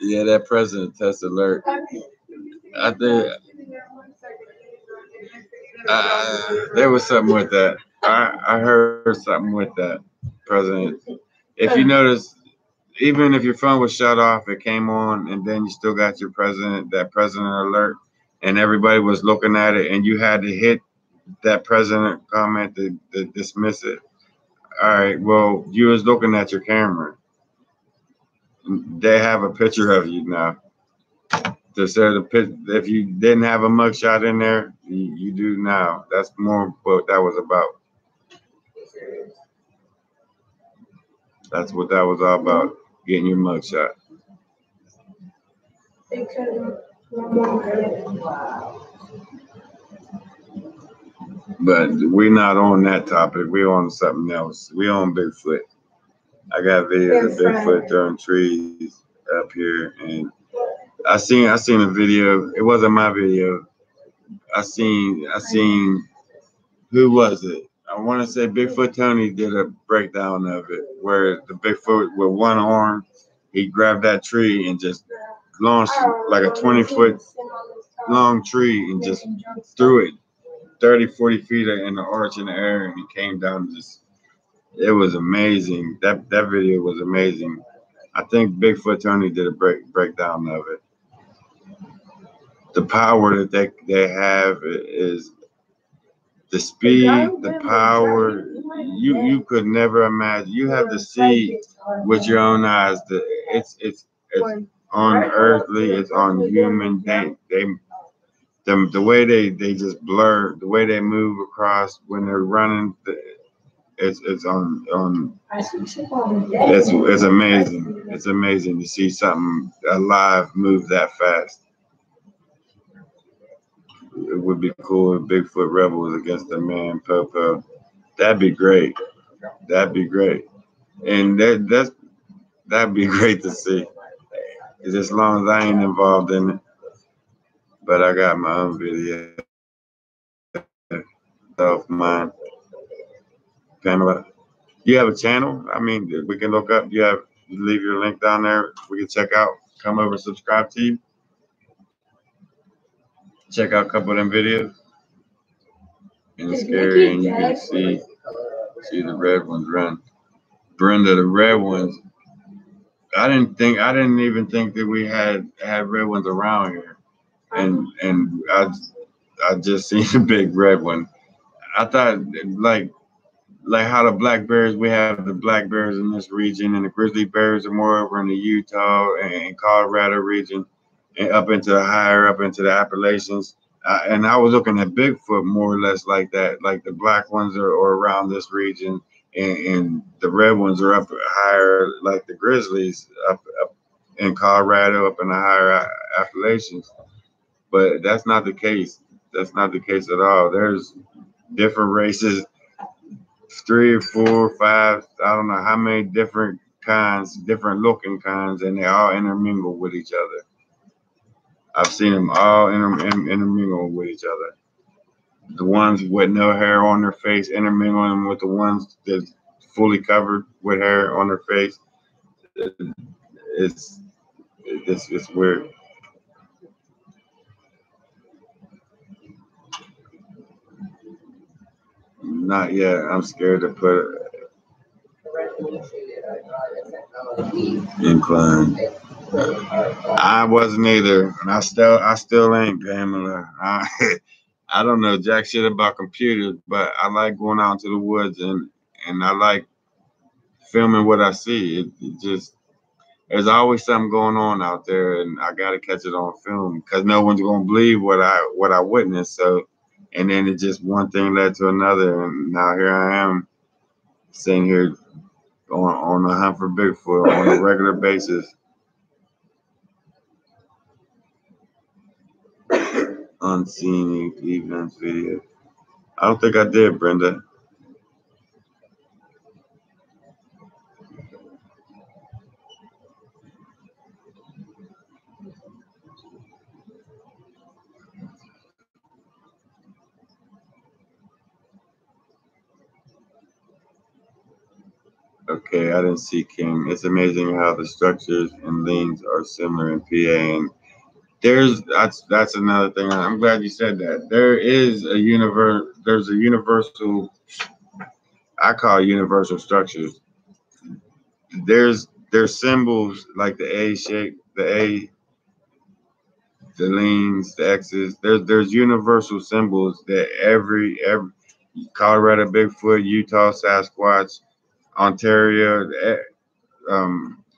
Yeah, that president test alert. I think there was something with that. I heard something with that, President. If you notice, even if your phone was shut off, it came on, and then you still got your president alert, and everybody was looking at it, and you had to hit that president comment to dismiss it. All right, well, you was looking at your camera. They have a picture of you now. If you didn't have a mugshot in there, you do now. That's more what that was about. That's what that was all about, getting your mugshot. But we're not on that topic. We're on something else. We're on Bigfoot. I got videos of Bigfoot throwing trees up here, and I seen a video. It wasn't my video. I seen who was it? I want to say Bigfoot Tony did a breakdown of it, where the Bigfoot with one arm, he grabbed that tree and just launched like a 20-foot long tree and just threw it 30, 40 feet in the arch in the air, and he came down. It was amazing. That video was amazing. I think Bigfoot Tony did a breakdown of it. the power that they have is the speed, the power. You could never imagine. You have to see with your own eyes. It's unearthly. It's unhuman. The way they just blur, the way they move across when they're running. It's amazing. It's amazing to see something alive move that fast. It would be cool if Bigfoot Rebels against the man Popo. That'd be great. That'd be great. And that'd be great to see. As long as I ain't involved in it. But I got my own video. Of mine. Pamela. You have a channel? I mean, we can look up. You leave your link down there. We can check out. Come over, subscribe to you. Check out a couple of them videos. And it's scary, and you can see the red ones run. Brenda, the red ones. I didn't even think that we had red ones around here, and I just seen a big red one. I thought like how the black bears, we have the black bears in this region, and the grizzly bears are more over in the Utah and Colorado region, and higher up into the Appalachians. And I was looking at Bigfoot more or less like that, like the black ones are around this region, and the red ones are up higher, like the grizzlies up in Colorado, up in the higher Appalachians. But that's not the case. That's not the case at all. There's different races, 3 or 4 or 5, I don't know how many different kinds, different looking kinds, and they all intermingle with each other. I've seen them all intermingle with each other. The ones with no hair on their face intermingling with the ones that's fully covered with hair on their face. It's weird. Not yet. I'm scared to put incline. I wasn't either, and I still ain't, Pamela. I don't know jack shit about computers, but I like going out into the woods and I like filming what I see. It just, there's always something going on out there, and I gotta catch it on film because no one's gonna believe what I witnessed. So, and then it just one thing led to another, and now here I am sitting here on the hunt for Bigfoot on a regular basis. Unseen events video. I don't think I did, Brenda. Okay, I didn't see King. It's amazing how the structures and leans are similar in PA, and that's another thing. I'm glad you said that. There's a universal, I call universal structures. There's symbols like the A shape, the A, the leans, the X's. There's universal symbols that every Colorado Bigfoot, Utah Sasquatch, Ontario,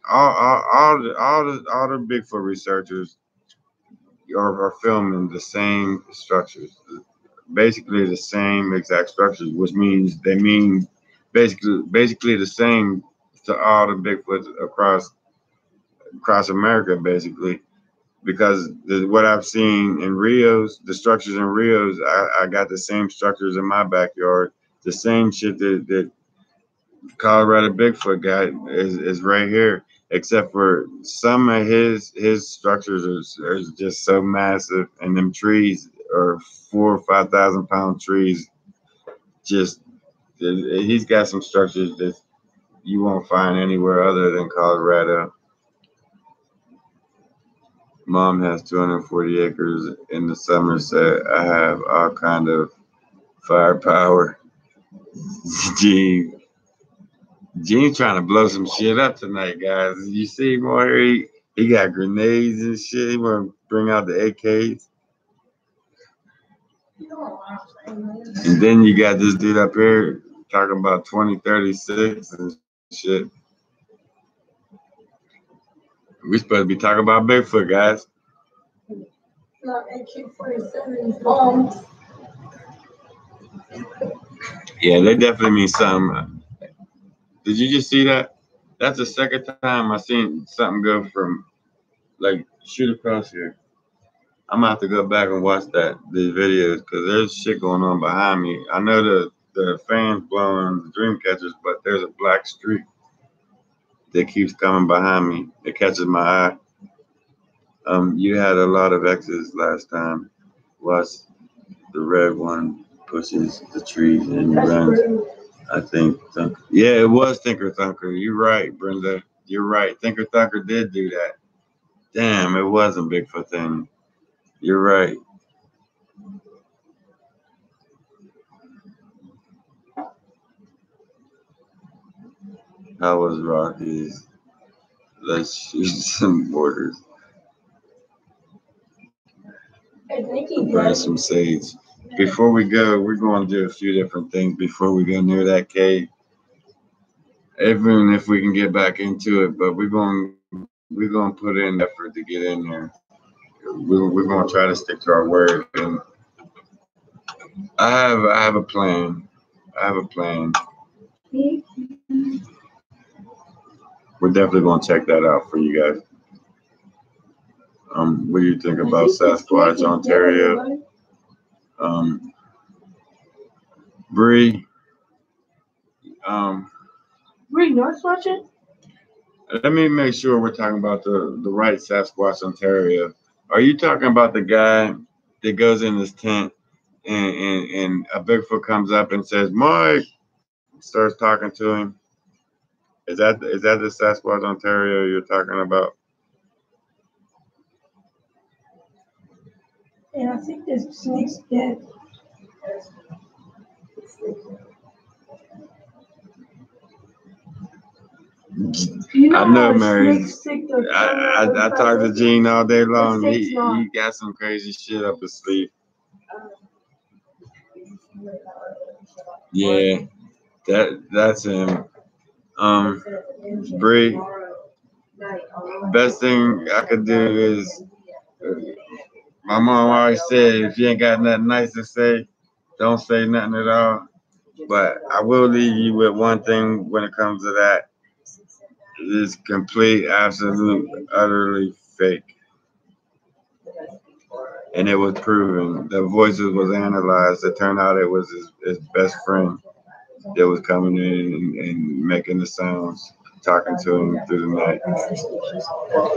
all the Bigfoot researchers are filming the same structures, basically the same exact structures, which means they mean basically the same to all the Bigfoots across America, basically. Because what I've seen in Rios, the structures in Rios, I got the same structures in my backyard. The same shit that Colorado Bigfoot got is right here, except for some of his structures are just so massive, and them trees are 4,000 or 5,000 pound trees. Just he's got some structures that you won't find anywhere other than Colorado. Mom has 240 acres in the Somerset. I have all kind of firepower. Gene's trying to blow some shit up tonight, guys. You see more here? He got grenades and shit. He want to bring out the AKs. And then you got this dude up here talking about 2036 and shit. We supposed to be talking about Bigfoot, guys. Not AK-47's bombs. Yeah, they definitely mean something. Did you just see that? That's the second time I seen something go from like shoot across here. I'm gonna have to go back and watch these videos because there's shit going on behind me. I know the fans blowing the dream catchers, but there's a black streak that keeps coming behind me. It catches my eye. You had a lot of X's last time. Watch the red one pushes the trees and runs. I think yeah, it was Tinker Thunker. You're right, Brenda. You're right. Tinker Thunker did do that. Damn, it wasn't Bigfoot thing. You're right. How was Rockies? Let's shoot some borders. Burn some sage. Before we go, we're going to do a few different things before we go near that cave. Even if we can get back into it, but we're going to put in effort to get in there. We're going to try to stick to our word. And I have a plan. We're definitely going to check that out for you guys. What do you think about Sasquatch, Ontario? Bree. Bree, North watching? Let me make sure we're talking about the right Sasquatch, Ontario. Are you talking about the guy that goes in his tent and a Bigfoot comes up and says, Mike, starts talking to him? Is that the Sasquatch, Ontario you're talking about? And I think this snake's dead. I know, Mary. I talk to Gene all day long. He got some crazy shit up his sleeve. Yeah, that's him. Bree, best thing I could do is, my mom always said, if you ain't got nothing nice to say, don't say nothing at all. But I will leave you with one thing when it comes to that. It is complete, absolute, utterly fake. And it was proven. The voices was analyzed. It turned out it was his best friend that was coming in and making the sounds, talking to him through the night.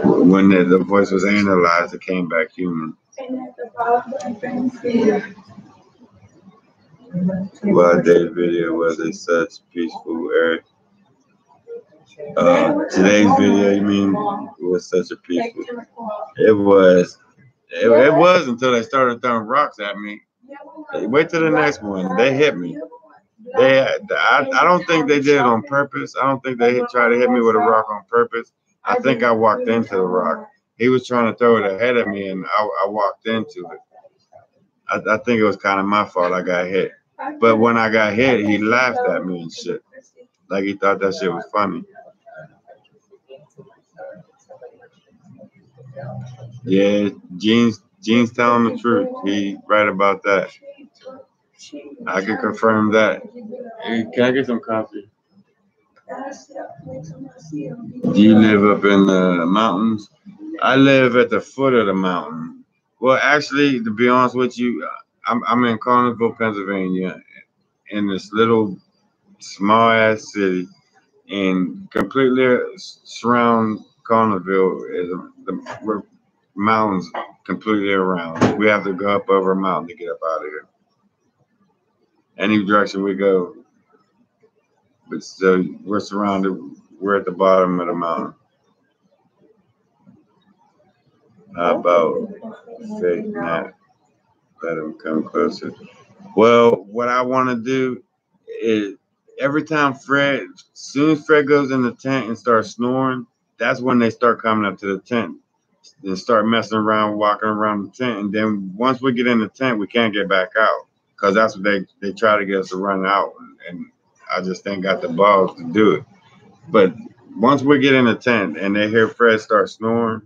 When the voice was analyzed, it came back human. Well, Dave's video was a such peaceful area. Today's video, you mean, was such a peaceful. It was. It was until they started throwing rocks at me. Wait till the next one. They hit me. I don't think they did it on purpose. I don't think they tried to hit me with a rock on purpose. I think I walked into the rock. He was trying to throw it ahead of me, and I walked into it. I think it was kind of my fault I got hit. But when I got hit, he laughed at me and shit. Like he thought that shit was funny. Yeah, Gene's telling the truth. He right about that. I can confirm that. Hey, can I get some coffee? Do you live up in the mountains? I live at the foot of the mountain. Well, actually, to be honest with you, I'm in Carnersville, Pennsylvania, in this little small ass city, and completely surround Carnersville is the mountains completely around. We have to go up over a mountain to get up out of here. Any direction we go, but so we're surrounded. We're at the bottom of the mountain. How about fake nap? Let him come closer. Well, what I want to do is every time as soon as Fred goes in the tent and starts snoring, that's when they start coming up to the tent. and start messing around, walking around the tent. And then once we get in the tent, we can't get back out because that's what they try to get us to run out. And I just ain't got the balls to do it. But once we get in the tent and they hear Fred start snoring,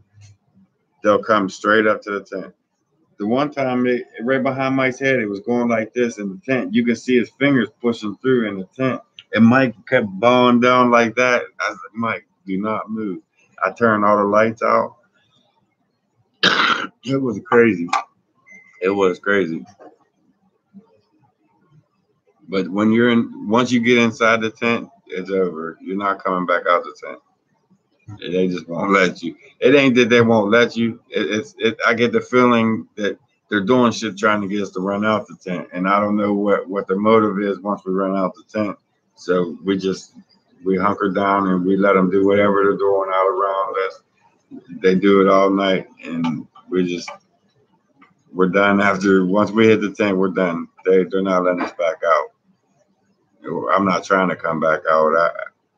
they'll come straight up to the tent. The one time, right behind Mike's head, it was going like this in the tent. You can see his fingers pushing through in the tent. And Mike kept bowing down like that. I said, Mike, do not move. I turned all the lights out. It was crazy. It was crazy. But when once you get inside the tent, it's over. You're not coming back out the tent. They just won't let you. It ain't that they won't let you. I get the feeling that they're doing shit trying to get us to run out the tent, and I don't know what the motive is once we run out the tent. So we hunker down and we let them do whatever they're doing out around us. They do it all night, and we're done after. Once we hit the tent, we're done. They're not letting us back out. I'm not trying to come back out.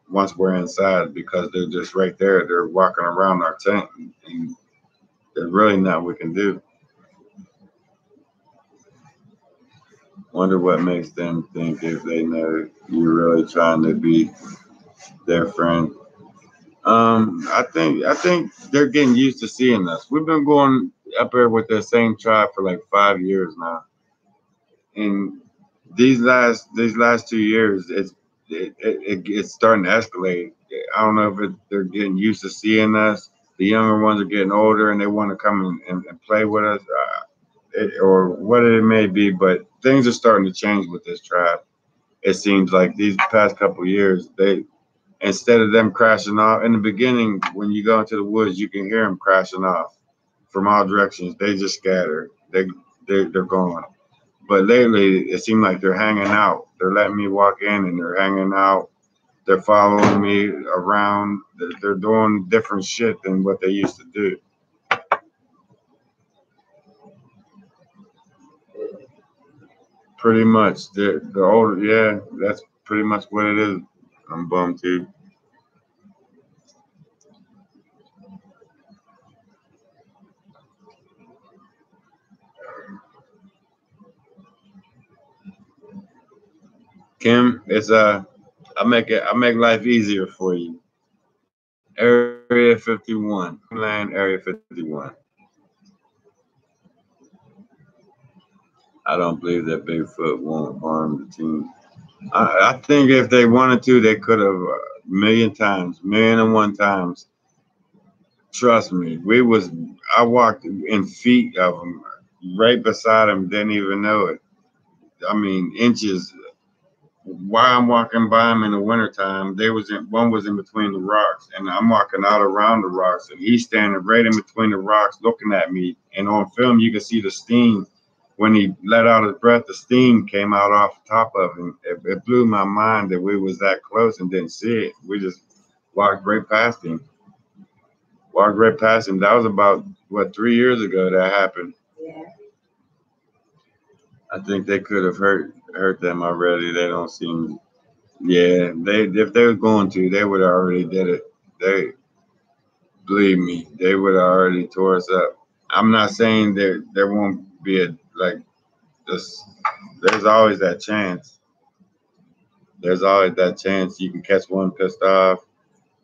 Once we're inside, because they're just right there. They're walking around our tent, and there's really nothing we can do. Wonder what makes them think if they know you're really trying to be their friend. I think they're getting used to seeing us. We've been going up there with the same tribe for like 5 years now, and these last 2 years, it's starting to escalate. I don't know if they're getting used to seeing us. The younger ones are getting older and they want to come and play with us, or what it may be. But things are starting to change with this tribe. It seems like these past couple of years, instead of them crashing off in the beginning, when you go into the woods, you can hear them crashing off from all directions. They just scatter. They're gone. But lately, it seems like they're hanging out. They're letting me walk in and they're hanging out. They're following me around. They're doing different shit than what they used to do. Pretty much. The older, yeah, that's pretty much what it is. I'm bummed too. Kim, I make life easier for you. Area 51, land Area 51. I don't believe that Bigfoot won't harm the team. I think if they wanted to, they could have million and one times. Trust me, I walked in feet of them, right beside them, didn't even know it. I mean, inches. While I'm walking by them in the wintertime, one was in between the rocks, and I'm walking out around the rocks, and he's standing right in between the rocks looking at me. And on film, you can see the steam. When he let out his breath, the steam came out off the top of him. It blew my mind that we was that close and didn't see it. We just walked right past him. That was about, 3 years ago that happened. Yeah. I think they could have hurt them already. They don't seem. Yeah, if they were going to, they would have already did it. Believe me, they would have already tore us up. I'm not saying there won't be this. There's always that chance. There's always that chance you can catch one pissed off.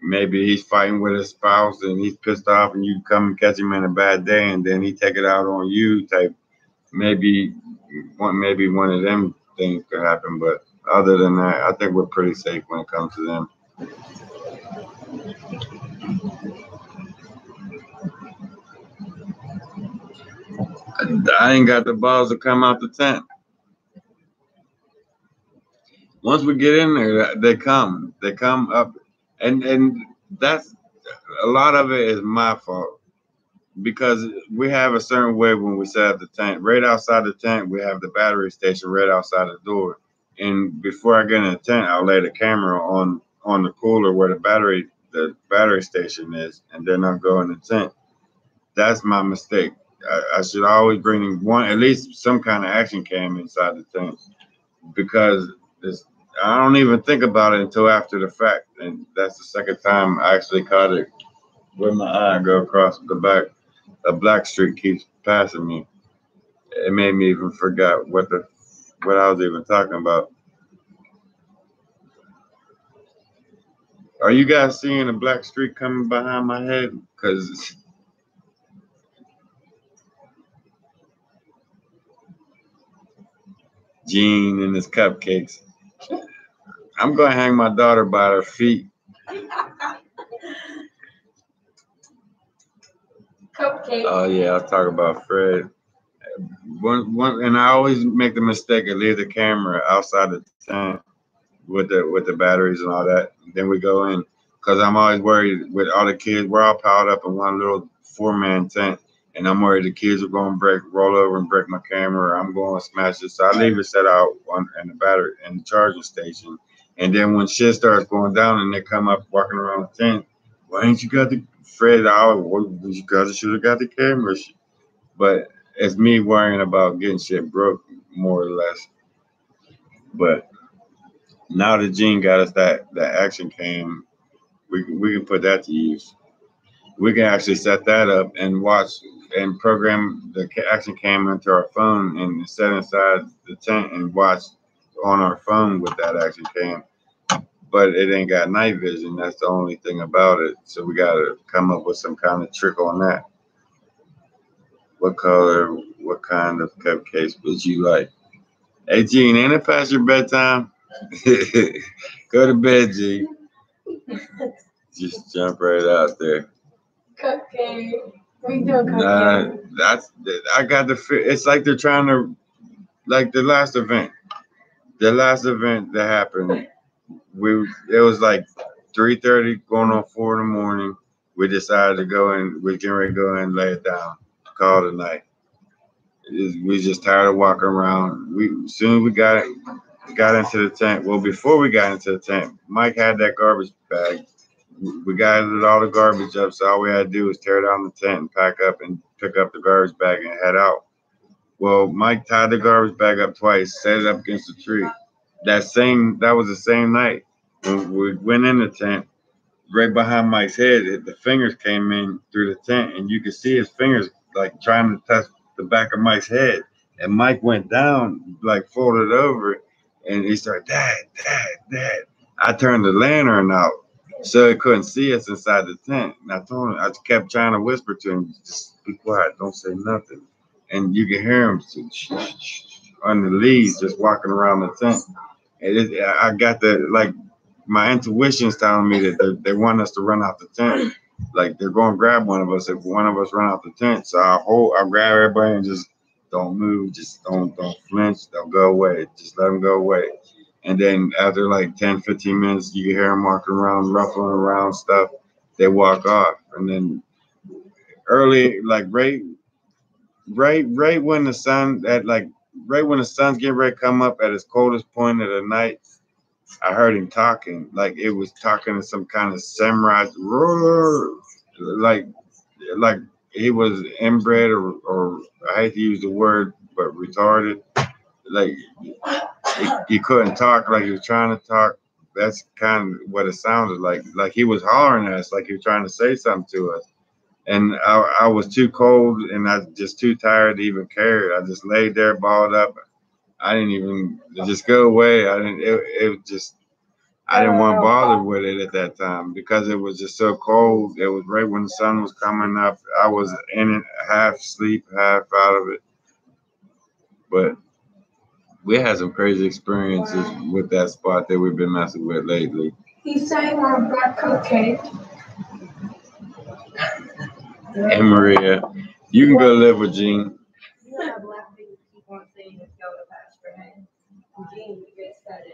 Maybe he's fighting with his spouse and he's pissed off, and you come and catch him in a bad day, and then he take it out on you. Type. Maybe one of them things could happen, but other than that, I think we're pretty safe when it comes to them. I ain't got the balls to come out the tent. Once we get in there, they come up, and that's a lot of it is my fault, because we have a certain way when we set up the tent. Right outside the tent, we have the battery station right outside the door. And before I get in the tent, I'll lay the camera on the cooler where the battery station is, and then I'll go in the tent. That's my mistake. I should always bring at least some kind of action cam inside the tent, because I don't even think about it until after the fact. And that's the second time I actually caught it with my eye go across the back. a black streak keeps passing me. It made me even forget what I was even talking about. Are you guys seeing a black streak coming behind my head? Because Gene and his cupcakes. I'm going to hang my daughter by her feet. Cupcake. Oh, yeah, I'll talk about Fred. And I always make the mistake of leave the camera outside the tent with the batteries and all that. Then we go in because I'm always worried with all the kids. We're all piled up in one little 4-man tent, and I'm worried the kids are going to roll over and break my camera. Or I'm going to smash it. So I leave it set out in the battery and the charging station. And then when shit starts going down and they come up walking around the tent, why ain't you got the Fred? You guys should have got the camera. But it's me worrying about getting shit broke, more or less. But now that Gene got us that action cam, we can put that to use. We can actually set that up and watch and program the action cam into our phone and set inside the tent and watch on our phone with that action cam. But it ain't got night vision. That's the only thing about it. So we got to come up with some kind of trick on that. What color, what kind of cupcakes would you like? Hey, Gene, ain't it past your bedtime? Go to bed, Gene. Just jump right out there. Cupcake. We do a cupcake. I got the. It's like they're trying to, like the last event. The last event that happened, it was like 3:30, going on 4 in the morning. We decided to go in. We're getting ready to go in and lay it down. Call it a night. We just tired of walking around. As soon as we got into the tent. Well, before we got into the tent, Mike had that garbage bag. We gathered all the garbage up, so all we had to do was tear down the tent and pack up and pick up the garbage bag and head out. Well, Mike tied the garbage bag up twice, set it up against the tree. That was the same night when we went in the tent. Right behind Mike's head, the fingers came in through the tent, and you could see his fingers like trying to touch the back of Mike's head. And Mike went down, like folded over, and he started, Dad. I turned the lantern out so he couldn't see us inside the tent. And I told him, I kept trying to whisper to him, just be quiet, don't say nothing. And you could hear him on the leaves just walking around the tent. And I got that, like, my intuition's telling me that they want us to run out the tent. Like, they're going to grab one of us if one of us run out the tent. So I'll grab everybody and just don't move, just don't flinch, don't go away, just let them go away. And then after like 10, 15 minutes, you can hear them walking around, ruffling around stuff. They walk off. And then early, like right when the sun right when the sun's getting ready to come up at its coldest point of the night, I heard him talking. Like it was talking to some kind of samurai, like he was inbred or I hate to use the word, but retarded. Like he couldn't talk like he was trying to talk. That's kind of what it sounded like. Like he was hollering at us, like he was trying to say something to us. And I was too cold and I was just too tired to even care. I just laid there, balled up. I didn't even just go away. I didn't want to bother with it at that time because it was just so cold. It was right when the sun was coming up. I was in it, half sleep, half out of it. But we had some crazy experiences with that spot that we've been messing with lately. He's saying we're a black cupcake. Hey Maria, you can go live with Gene. You know how black people keep on saying it's go to pasture, hey? Gene gets that in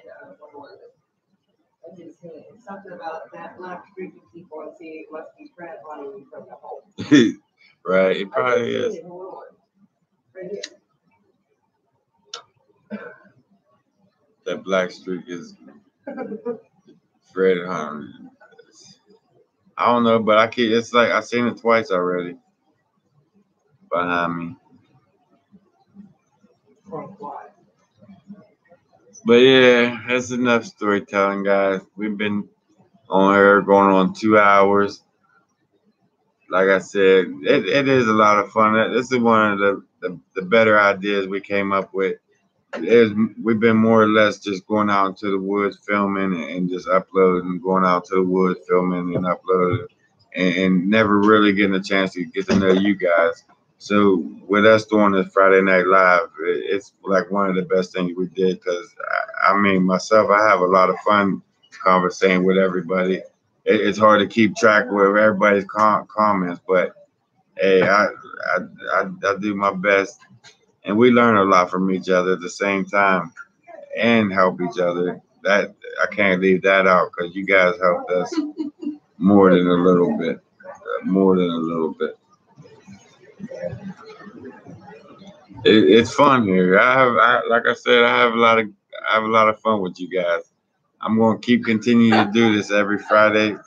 I just said something about that black streak you keep on seeing must be Fred running you from the home. Right, it probably is. Hold on. Right here. That black streak is Fred Hunter. I don't know, but it's like I've seen it twice already behind me. But yeah, that's enough storytelling, guys. We've been on here going on 2 hours. like I said, it is a lot of fun. This is one of the better ideas we came up with. We've been more or less just going out into the woods filming and just uploading, going out to the woods filming and uploading, and never really getting a chance to get to know you guys. So with us doing this Friday Night Live, it's like one of the best things we did because I mean myself, I have a lot of fun conversating with everybody. It's hard to keep track with everybody's comments, but hey, I do my best. And we learn a lot from each other at the same time and help each other. That I can't leave that out because you guys helped us more than a little bit. More than a little bit. It's fun here. Like I said, I have a lot of fun with you guys. I'm gonna keep continuing to do this every Friday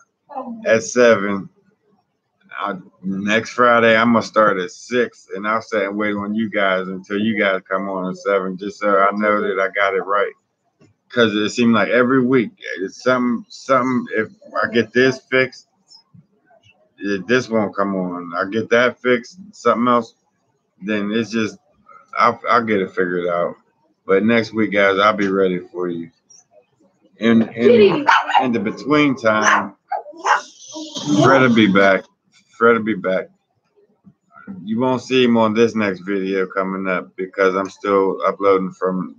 at 7. Next Friday, I'm gonna start at 6, and I'll sit and wait on you guys until you guys come on at 7, just so I know that I got it right. Because it seems like every week, it's something. If I get this fixed, this won't come on. I get that fixed, something else, then it's just I'll get it figured out. But next week, guys, I'll be ready for you. In the between time, Fred will be back. Fred will be back. You won't see him on this next video coming up because I'm still uploading from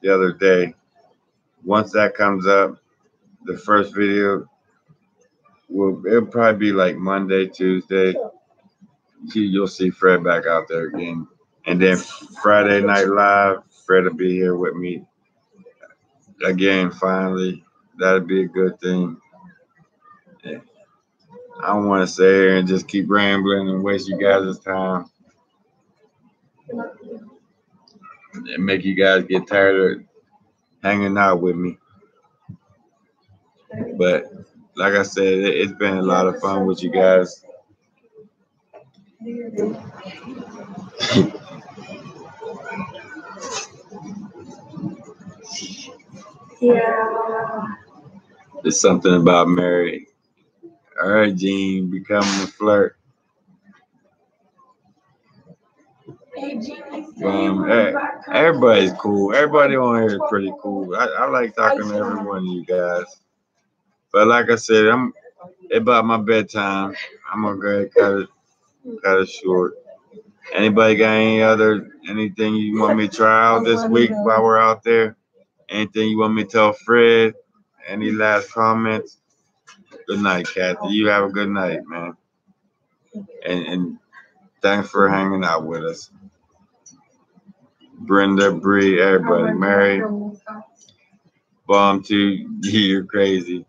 the other day. Once that comes up, the first video it'll probably be like Monday, Tuesday. You'll see Fred back out there again. And then Friday Night Live, Fred will be here with me again finally. That'd be a good thing. Yeah. I don't want to sit here and just keep rambling and waste you guys' time and make you guys get tired of hanging out with me. But like I said, it's been a lot of fun with you guys. Yeah. It's something about Mary. All right, Gene, becoming a flirt. Everybody's cool. Everybody on here is pretty cool. I like talking to every one of you guys. But like I said, it's about my bedtime. I'm gonna go ahead and cut it short. Anybody got anything you want me to try out this week while we're out there? Anything you want me to tell Fred? Any last comments? Good night, Kathy. You have a good night, man. And thanks for hanging out with us. Brenda, Bree, everybody. Mary, Bomb 2, you're crazy.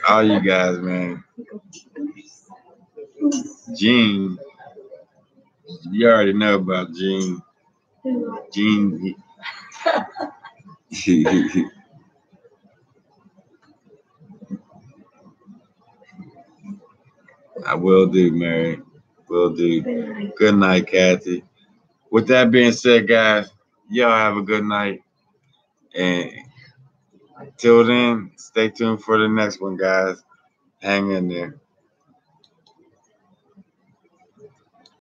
All you guys, man. Gene, you already know about Gene. Gene, I will do, Mary. Will do. Good night, Kathy. With that being said, guys, y'all have a good night. And till then, stay tuned for the next one, guys. Hang in there.